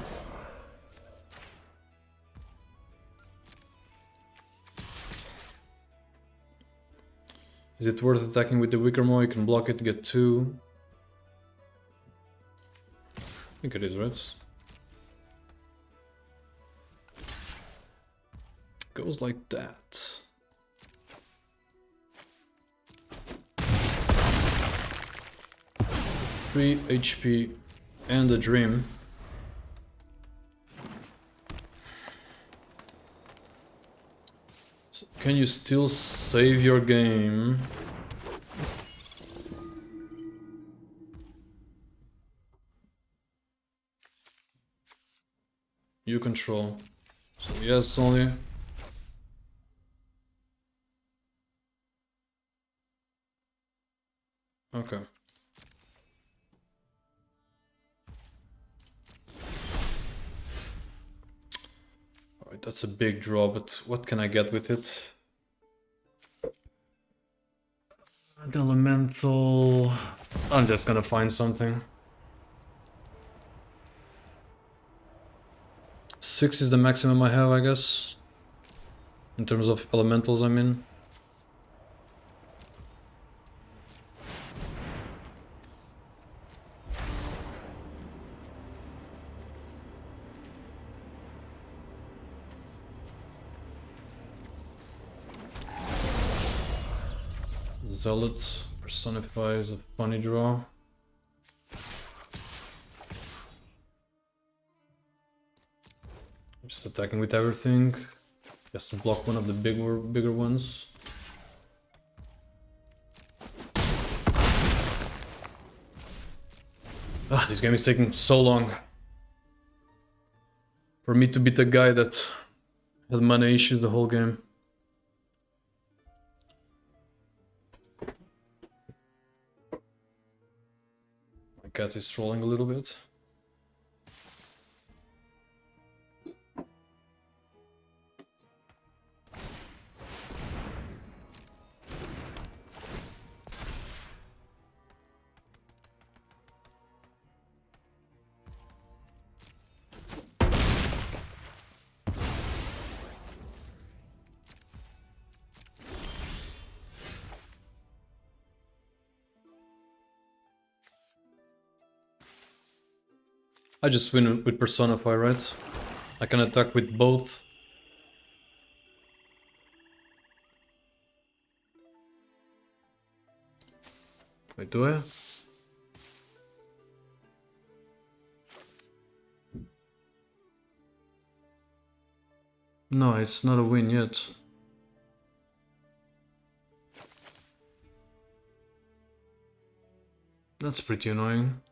Speaker 1: Is it worth attacking with the Wickermore? You can block it to get 2. I think it is, right? Goes like that. Three HP and a dream. So can you still save your game? You control. So yes, only. Okay. Alright, that's a big draw, but what can I get with it? The elemental... I'm just gonna find something. 6 is the maximum I have, I guess. In terms of elementals, I mean. Zealot personifies a funny draw. Just attacking with everything. Just to block one of the bigger ones. Ah, this game is taking so long. For me to beat a guy that had mana issues the whole game. My cat is trolling a little bit. I just win with Personify, right? I can attack with both. Wait, do I? No, it's not a win yet. That's pretty annoying.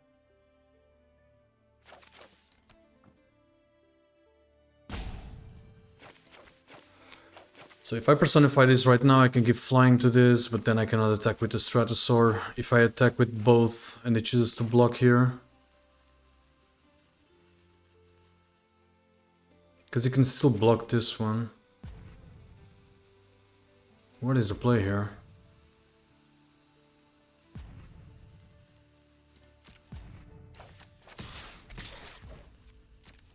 Speaker 1: So if I personify this right now, I can give flying to this, but then I cannot attack with the Stratosaur. If I attack with both and it chooses to block here. Because you can still block this one. What is the play here?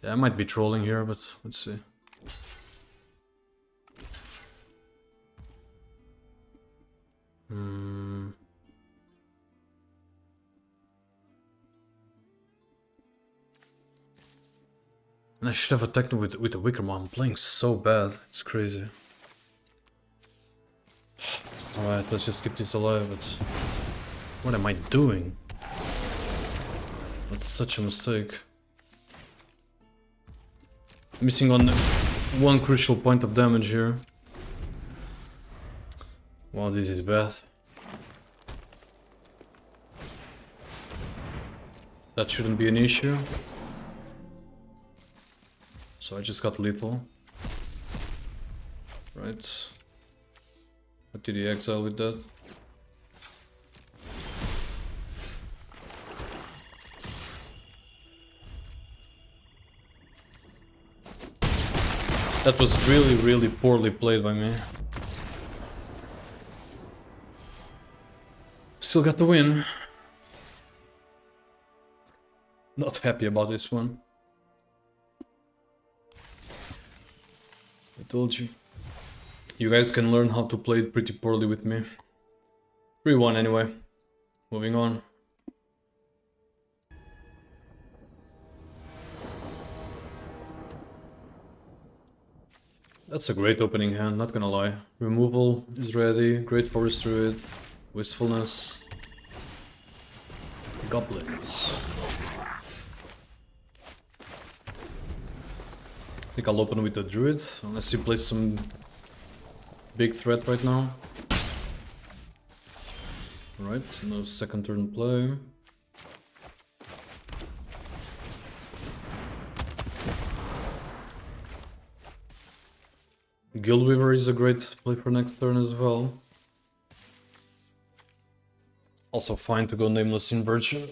Speaker 1: Yeah, I might be trolling here, but let's see. And I should have attacked with the Wickerman. I'm playing so bad. It's crazy. Alright, let's just keep this alive. But what am I doing? That's such a mistake. Missing on one crucial point of damage here. Wow, this is bad. That shouldn't be an issue. So I just got lethal. Right. What did he exile with that? That was really, really poorly played by me. Still got the win. Not happy about this one. I told you. You guys can learn how to play it pretty poorly with me. 3-1 anyway. Moving on. That's a great opening hand, not gonna lie. Removal is ready, Great Forest Druid, Wistfulness, Goblins. I think I'll open with the Druid, unless he plays some big threat right now. Right, no second turn play. Guildweaver is a great play for next turn as well. Also fine to go Nameless Inversion.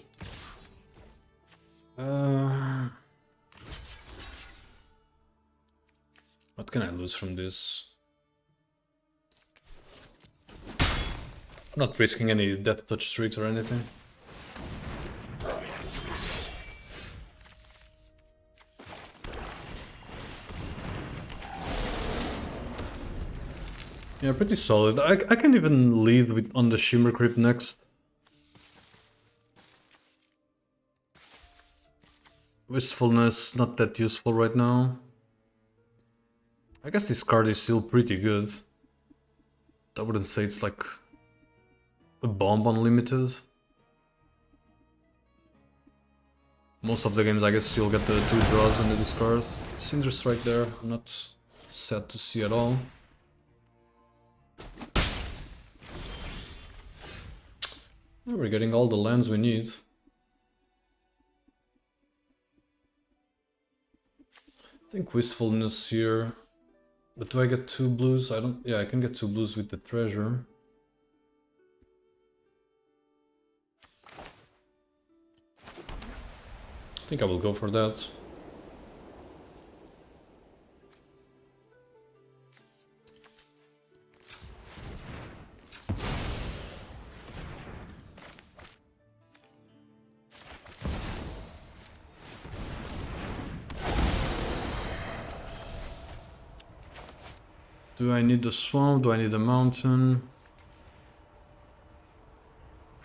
Speaker 1: What can I lose from this? I'm not risking any Death Touch streaks or anything. Yeah, pretty solid. I can even lead with on the Shimmer Crypt next. Wistfulness, not that useful right now. I guess this card is still pretty good. I wouldn't say it's like a bomb unlimited. Most of the games I guess you'll get the 2 draws and the discard. Cinder Strike there, I'm not sad to see at all. We're getting all the lands we need. think Wistfulness here. But do I get 2 blues? I don't... Yeah, I can get 2 blues with the treasure. I think I will go for that. Do I need the swamp? Do I need a mountain?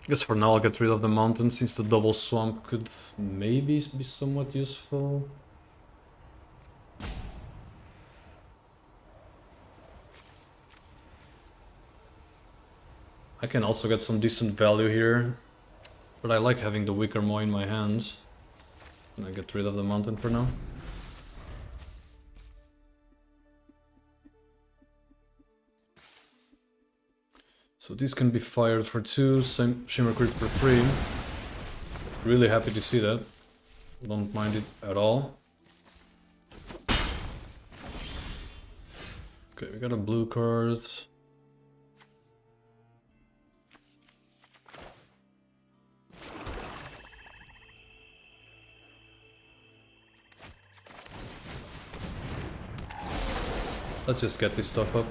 Speaker 1: I guess for now I'll get rid of the mountain, since the double swamp could maybe be somewhat useful. I can also get some decent value here, but I like having the Wicker Maw in my hands. And I get rid of the mountain for now. So these can be fired for 2, same Shimmer Crit for 3. Really happy to see that. Don't mind it at all. Okay, we got a blue card. Let's just get this stuff up.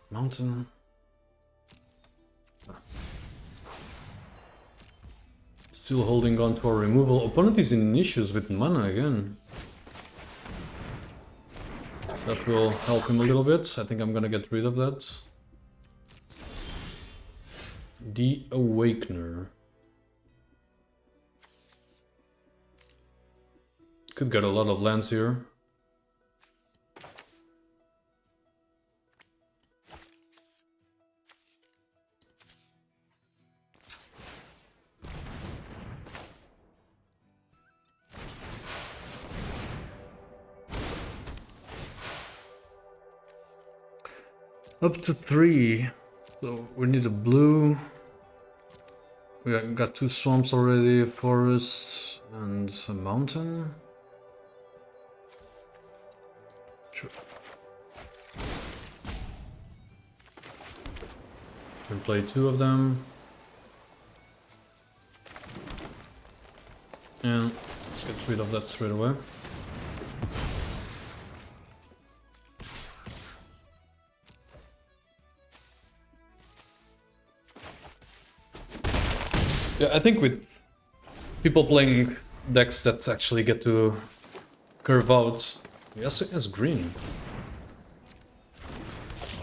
Speaker 1: Mountain. Still holding on to our removal. Opponent is in issues with mana again. That will help him a little bit. I think I'm gonna get rid of that. The Awakener. Could get a lot of lands here. Up to 3. So we need a blue. We got 2 swamps already, a forest and a mountain. Sure. Can play 2 of them. And let's get rid of that straight away. Yeah, I think with people playing decks that actually get to curve out, yes, it's green.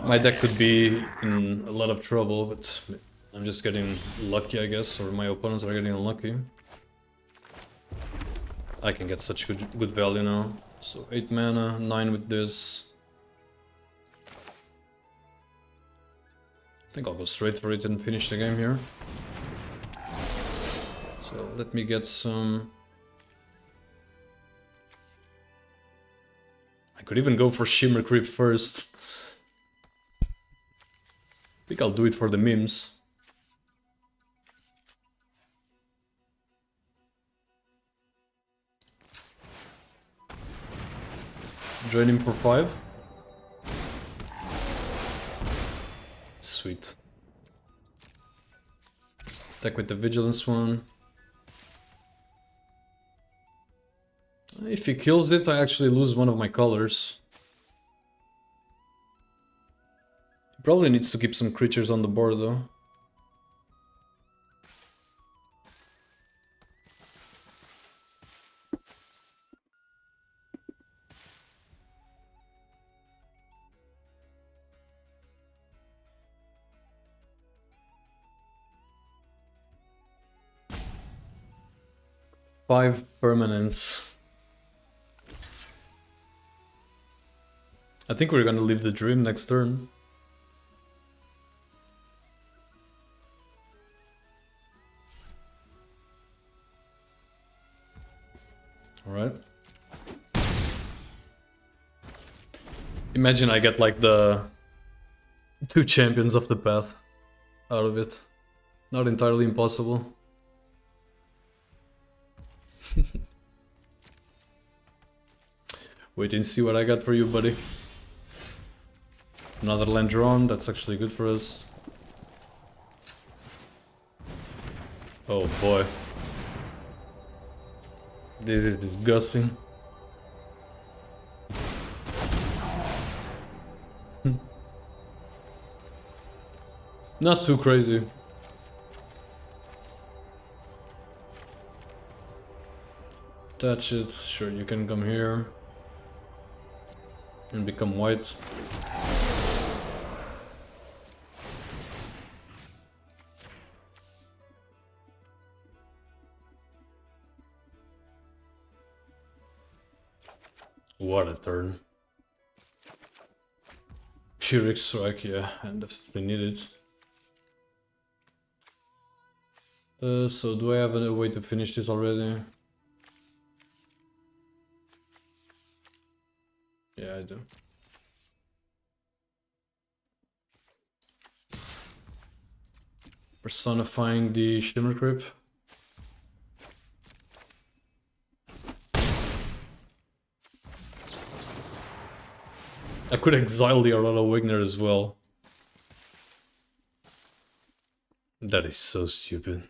Speaker 1: My deck could be in a lot of trouble, but I'm just getting lucky, I guess, or my opponents are getting unlucky. I can get such good value now. So 8 mana, 9 with this. I think I'll go straight for it and finish the game here. So let me get some... I could even go for Shimmer Creep first. I think I'll do it for the memes. Join him for 5. Sweet. Attack with the Vigilance one. If he kills it, I actually lose one of my colors. He probably needs to keep some creatures on the board though. Five permanents. I think we're gonna leave the dream next turn. Alright. Imagine I get like the 2 champions of the path out of it. Not entirely impossible. Wait and see what I got for you, buddy. Another land drawn, that's actually good for us. Oh boy. This is disgusting. Not too crazy. Touch it, sure, you can come here and become white. What a turn. Pyrrhic strike, yeah, and definitely need it. So do I have a way to finish this already? Yeah, I do. Personifying the Shimmer Crypt. I could exile the Aurora Wigner as well. That is so stupid.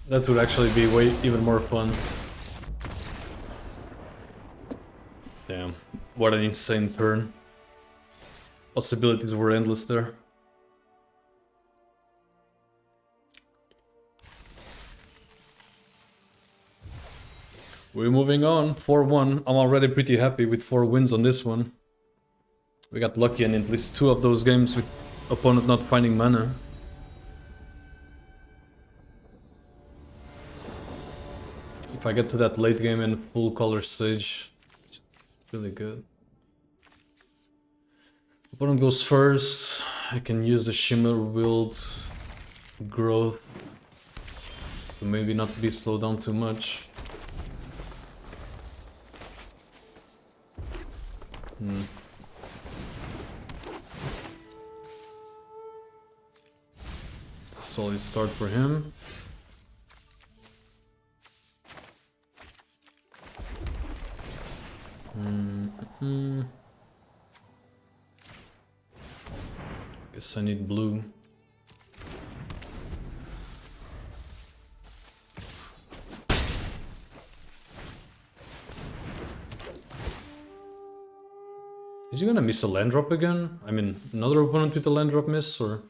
Speaker 1: That would actually be way even more fun. Damn, what an insane turn. Possibilities were endless there. We're moving on, 4-1. I'm already pretty happy with 4 wins on this one. We got lucky in at least 2 of those games with opponent not finding mana. If I get to that late game in full color stage, it's really good. Opponent goes first. I can use the Shimmer Wild growth to maybe not be slowed down too much. Solid start for him. Guess I need blue. Is he gonna miss a land drop again? I mean, another opponent with a land drop miss, or?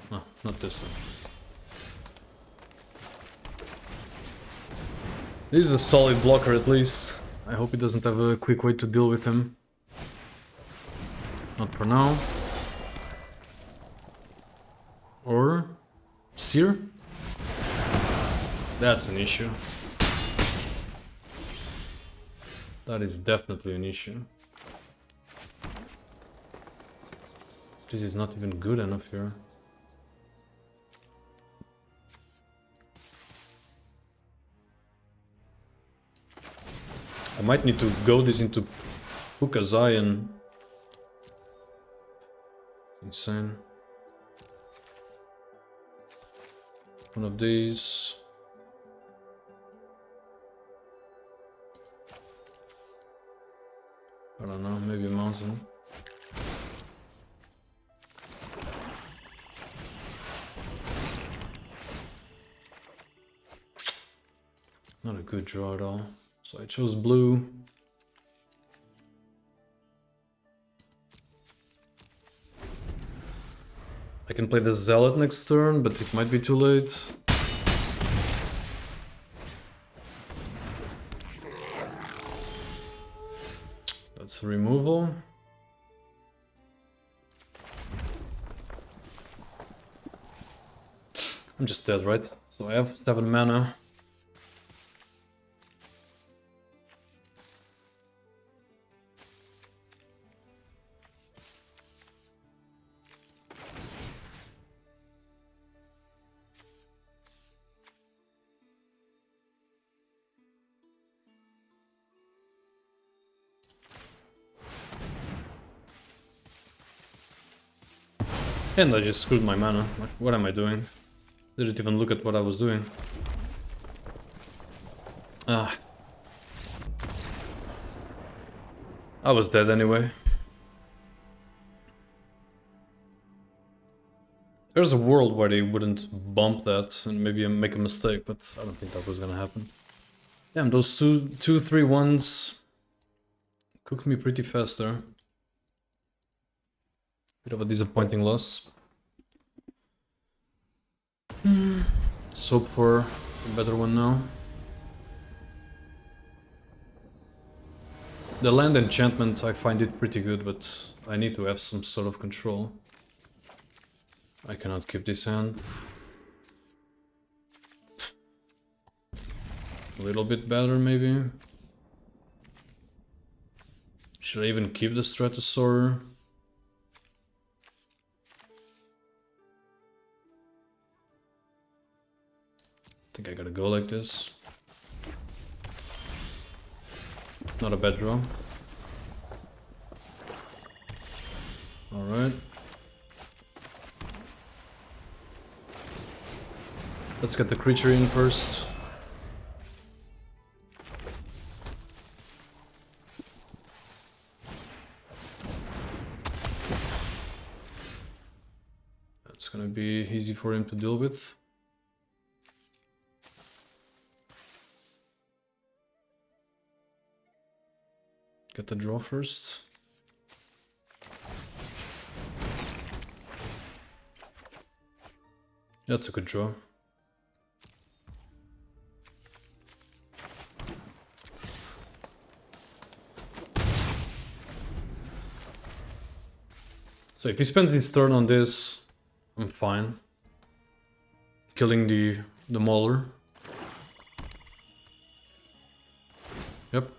Speaker 1: No, not this one. This is a solid blocker at least. I hope he doesn't have a quick way to deal with him. Not for now. Or... Seer? That's an issue. That is definitely an issue. This is not even good enough here. I might need to go this into Pukazai and... Insane. One of these... I don't know, maybe a mountain. Not a good draw at all. So I chose blue. I can play the Zealot next turn, but it might be too late. That's a removal. I'm just dead, right? So I have 7 mana. And I just screwed my mana. Like, what am I doing? Didn't even look at what I was doing. Ah. I was dead anyway. There's a world where they wouldn't bump that and maybe make a mistake, but I don't think that was gonna happen. Damn, those 2-3-1s cooked me pretty fast there. Bit of a disappointing loss. Let's hope for a better one now. The land enchantment, I find it pretty good, but I need to have some sort of control. I cannot keep this hand. A little bit better, maybe. Should I even keep the Stratosaur? I think I gotta go like this. Not a bad draw. Alright. Let's get the creature in first. That's gonna be easy for him to deal with. Get the draw first. That's a good draw. So if he spends his turn on this, I'm fine. Killing the Mauler. Yep.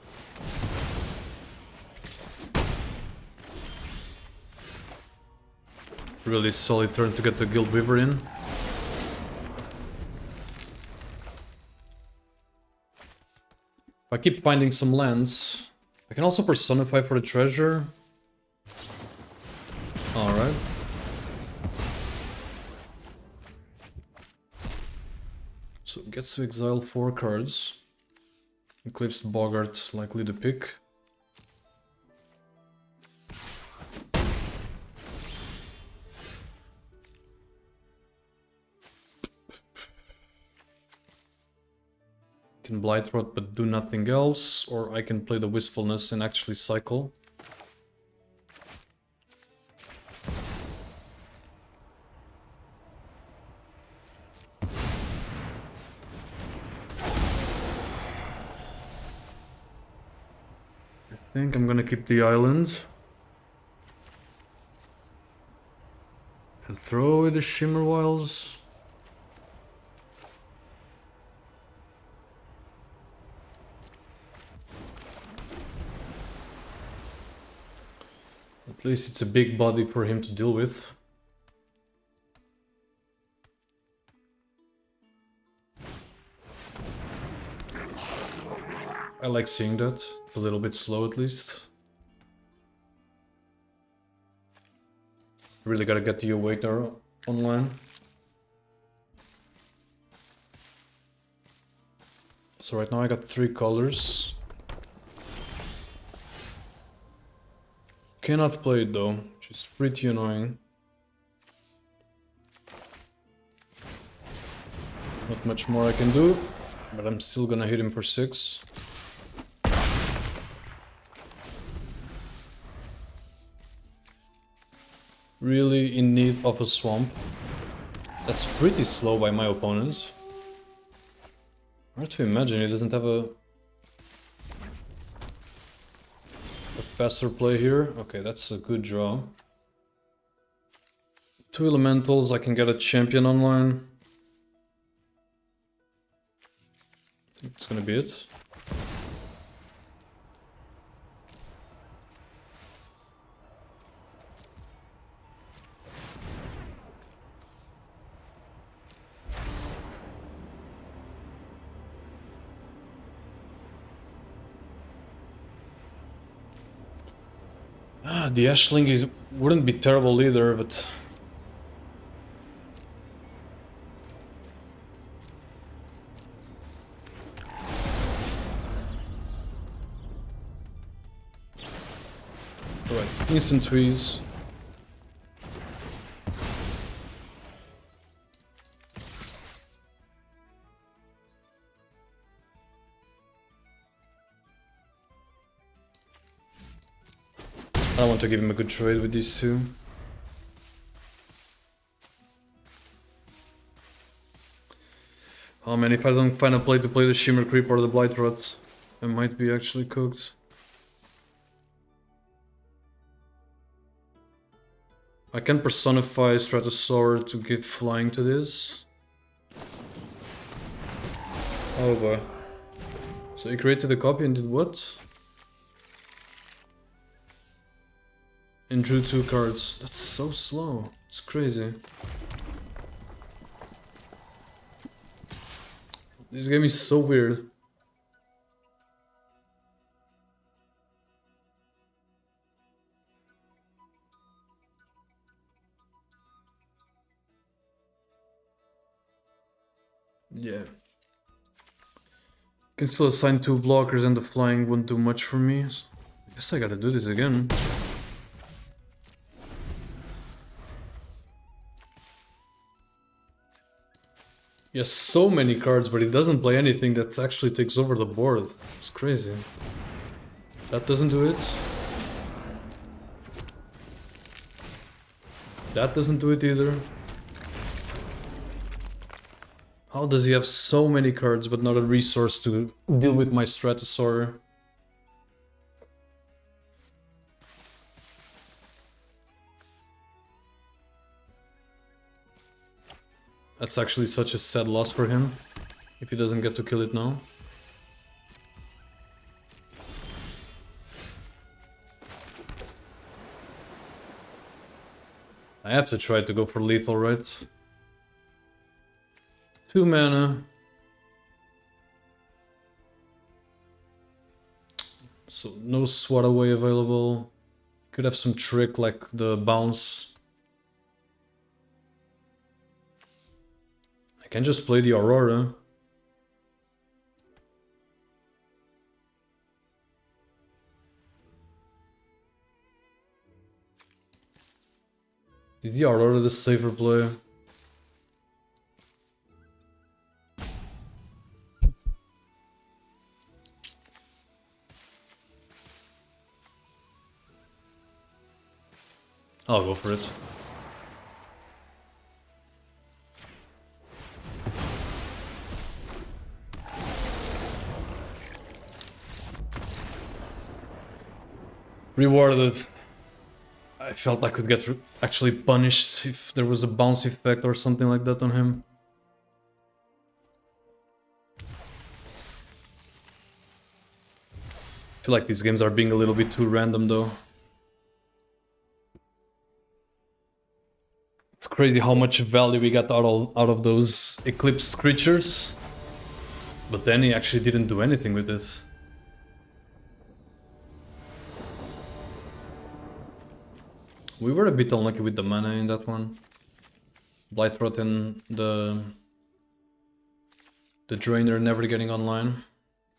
Speaker 1: Really solid turn to get the Guild Weaver in. If I keep finding some lands, I can also personify for the treasure. Alright. So it gets to exile 4 cards. Eclipsed Boggart, likely the pick. Can Blightrot but do nothing else, or I can play the Wistfulness and actually cycle. I think I'm gonna keep the island. And throw away the Shimmer Wilds. At least it's a big body for him to deal with. I like seeing that. It's a little bit slow at least. Really gotta get the Awakener online. So right now I got 3 colors. Cannot play it though, which is pretty annoying. Not much more I can do, but I'm still gonna hit him for 6. Really in need of a swamp. That's pretty slow by my opponent. Hard to imagine he doesn't have a faster play here. Okay, that's a good draw. 2 elementals, I can get a champion online. That's gonna be it. The Ashling wouldn't be terrible either, but Alright, instant tweeze. I want to give him a good trade with these two. Oh man, if I don't find a play to play the Shimmer Creep or the Blight Rot, I might be actually cooked. I can personify Stratosaur to give flying to this. Oh boy. So he created a copy and did what? And drew 2 cards. That's so slow. It's crazy. This game is so weird. Yeah. Can still assign 2 blockers and the flying won't do much for me. So I guess I gotta do this again. He has so many cards, but he doesn't play anything that actually takes over the board. It's crazy. That doesn't do it. That doesn't do it either. How does he have so many cards but not a resource to deal with my Stratosaur? That's actually such a sad loss for him, if he doesn't get to kill it now. I have to try to go for lethal, right? 2 mana. So no swat away available. Could have some trick like the bounce. I can just play the Aurora. Is the Aurora the safer play? I'll go for it. Rewarded. I felt I could get actually punished if there was a bounce effect or something like that on him. I feel like these games are being a little bit too random though. It's crazy how much value we got out of those Eclipsed creatures. But then he actually didn't do anything with it. We were a bit unlucky with the mana in that one. Blightrot and the Drainer never getting online.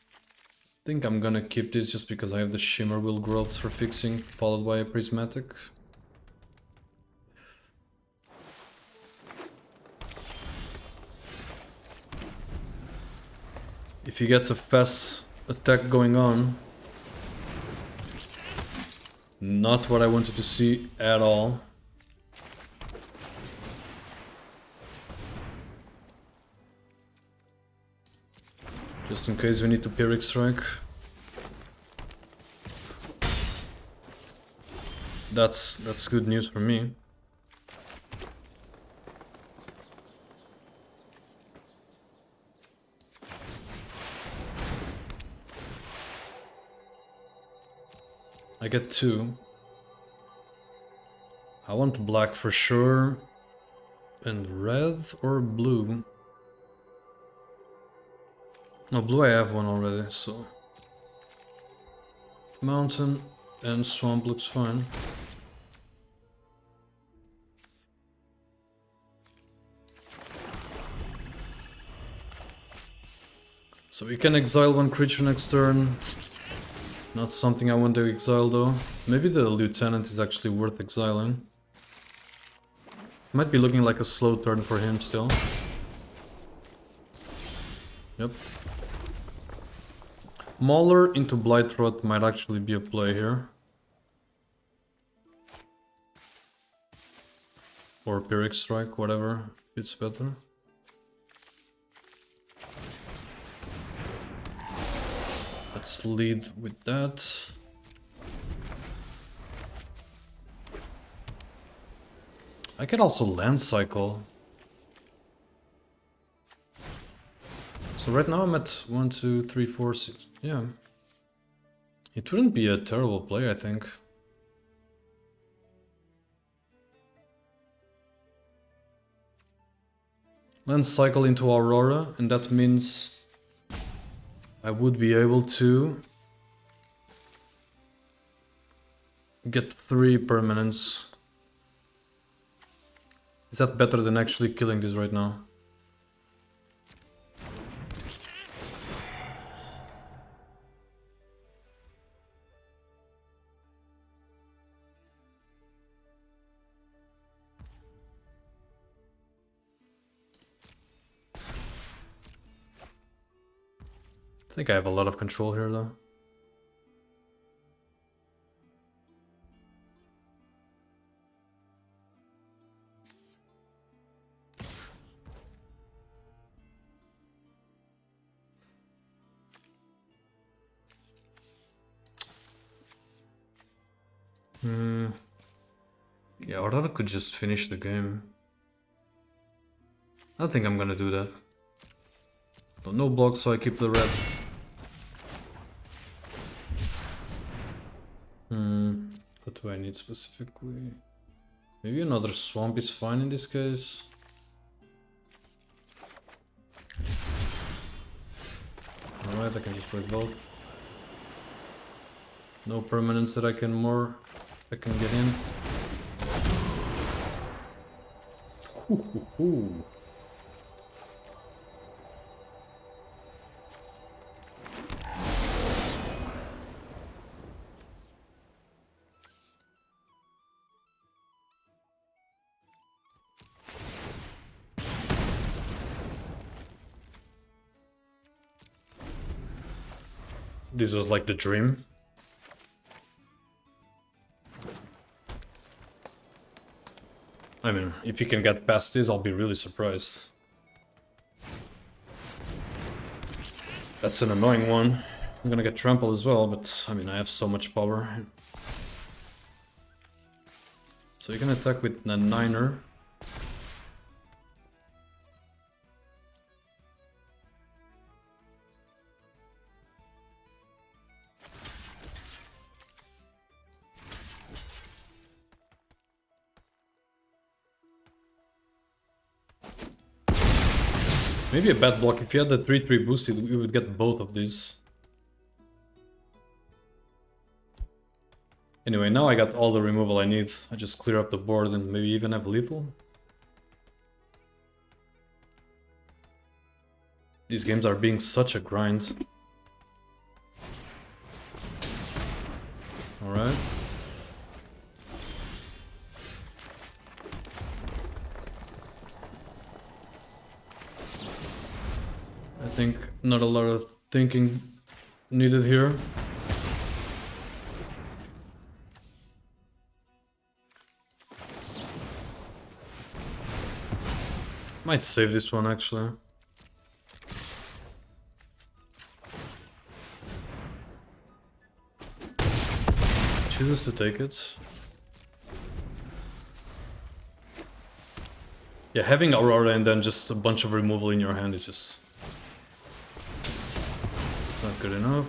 Speaker 1: I think I'm gonna keep this just because I have the Shimmer Wheel Growths for fixing, followed by a Prismatic. If he gets a fast attack going on, not what I wanted to see at all. Just in case we need to Pyrrhic Strike. That's good news for me. I get 2. I want black for sure. And red or blue? No, blue I have one already, so... Mountain and swamp looks fine. So we can exile 1 creature next turn. Not something I want to exile though. Maybe the lieutenant is actually worth exiling. Might be looking like a slow turn for him still. Yep. Mauler into Blightrot might actually be a play here. Or Pyrrhic Strike, whatever fits better. Let's lead with that. I could also land cycle. So right now I'm at 1, 2, 3, 4, 6. Yeah. It wouldn't be a terrible play, I think. Land cycle into Aurora, and that means I would be able to get 3 permanents. Is that better than actually killing this right now? I think I have a lot of control here though. Yeah, Aurora could just finish the game. I think I'm gonna do that. No block, so I keep the red. What do I need specifically? Maybe another swamp is fine in this case. Alright, I can just play both. No permanents that I can get in. Hoo. This was like the dream. I mean, if you can get past this, I'll be really surprised. That's an annoying one. I'm gonna get trampled as well, but I mean, I have so much power. So you can attack with a 9er. Maybe a bad block. If you had the 3-3 boost, you would get both of these. Anyway, now I got all the removal I need. I just clear up the board and maybe even have lethal. These games are being such a grind. Alright. I think not a lot of thinking needed here. Might save this one actually. Chooses to take it. Yeah, having Aurora and then just a bunch of removal in your hand is just... it's not good enough.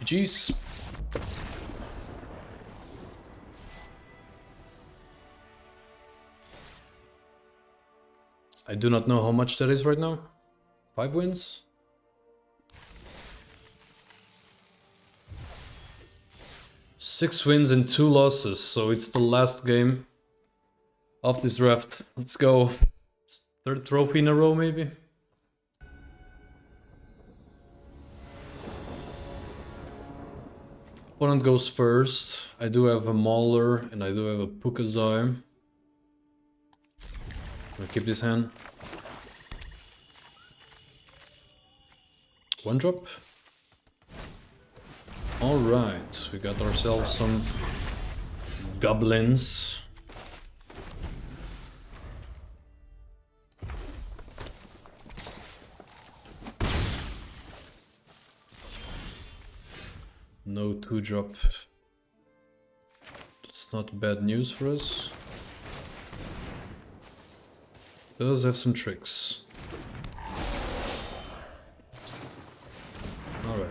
Speaker 1: GG's. I do not know how much that is right now. 5 wins? 6 wins and 2 losses, so it's the last game of this draft. Let's go. 3rd trophy in a row, maybe? Opponent goes first. I do have a Mauler and I do have a Pukazai. I'll keep this hand. 1 drop. Alright, we got ourselves some goblins. No 2 drop. That's not bad news for us. Does have some tricks. Alright.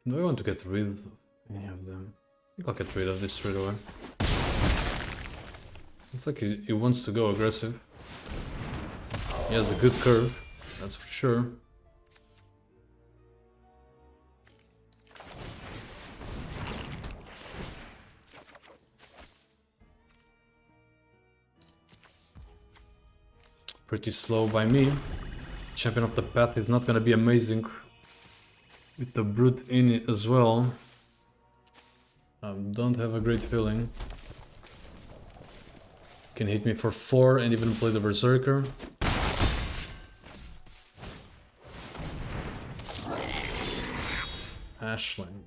Speaker 1: Do I want to get rid of any of them? I think I'll get rid of this straight away. It's like he wants to go aggressive. He has a good curve, that's for sure. Pretty slow by me. Champion of the Path is not gonna be amazing with the Brute in it as well. I don't have a great feeling. Can hit me for 4 and even play the Berserker. Ashling.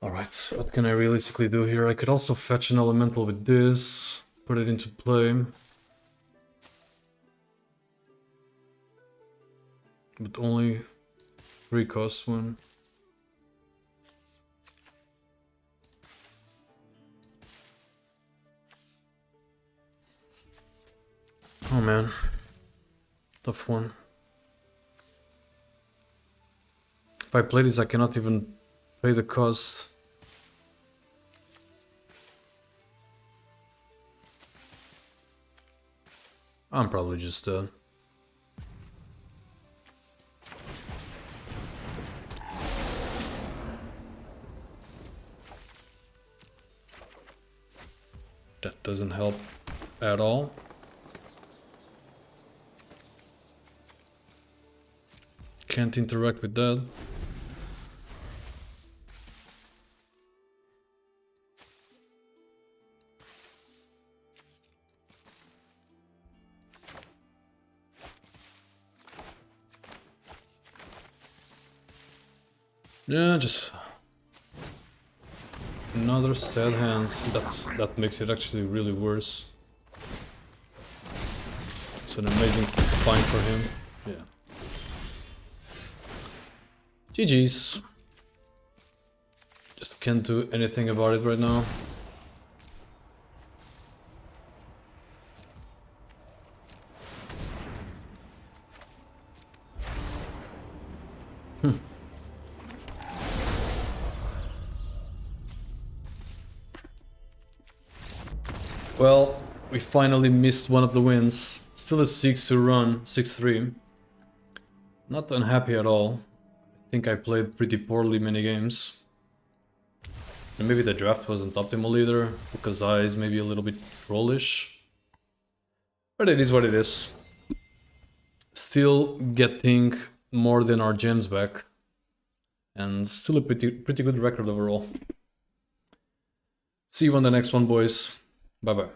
Speaker 1: Alright, what can I realistically do here? I could also fetch an elemental with this, put it into play. But only 3 cost one. Oh man, tough one. If I play this, I cannot even pay the cost. I'm probably just dead. That doesn't help at all. Can't interact with that. Yeah, just another sad hand. That makes it actually really worse. It's an amazing find for him. Yeah. GG's. Just can't do anything about it right now. Well, we finally missed one of the wins. Still a 6-2 run, 6-3. Not unhappy at all. I think I played pretty poorly many games. And maybe the draft wasn't optimal either, because I is maybe a little bit trollish. But it is what it is. Still getting more than our gems back. And still a pretty good record overall. See you on the next one, boys. Bye-bye.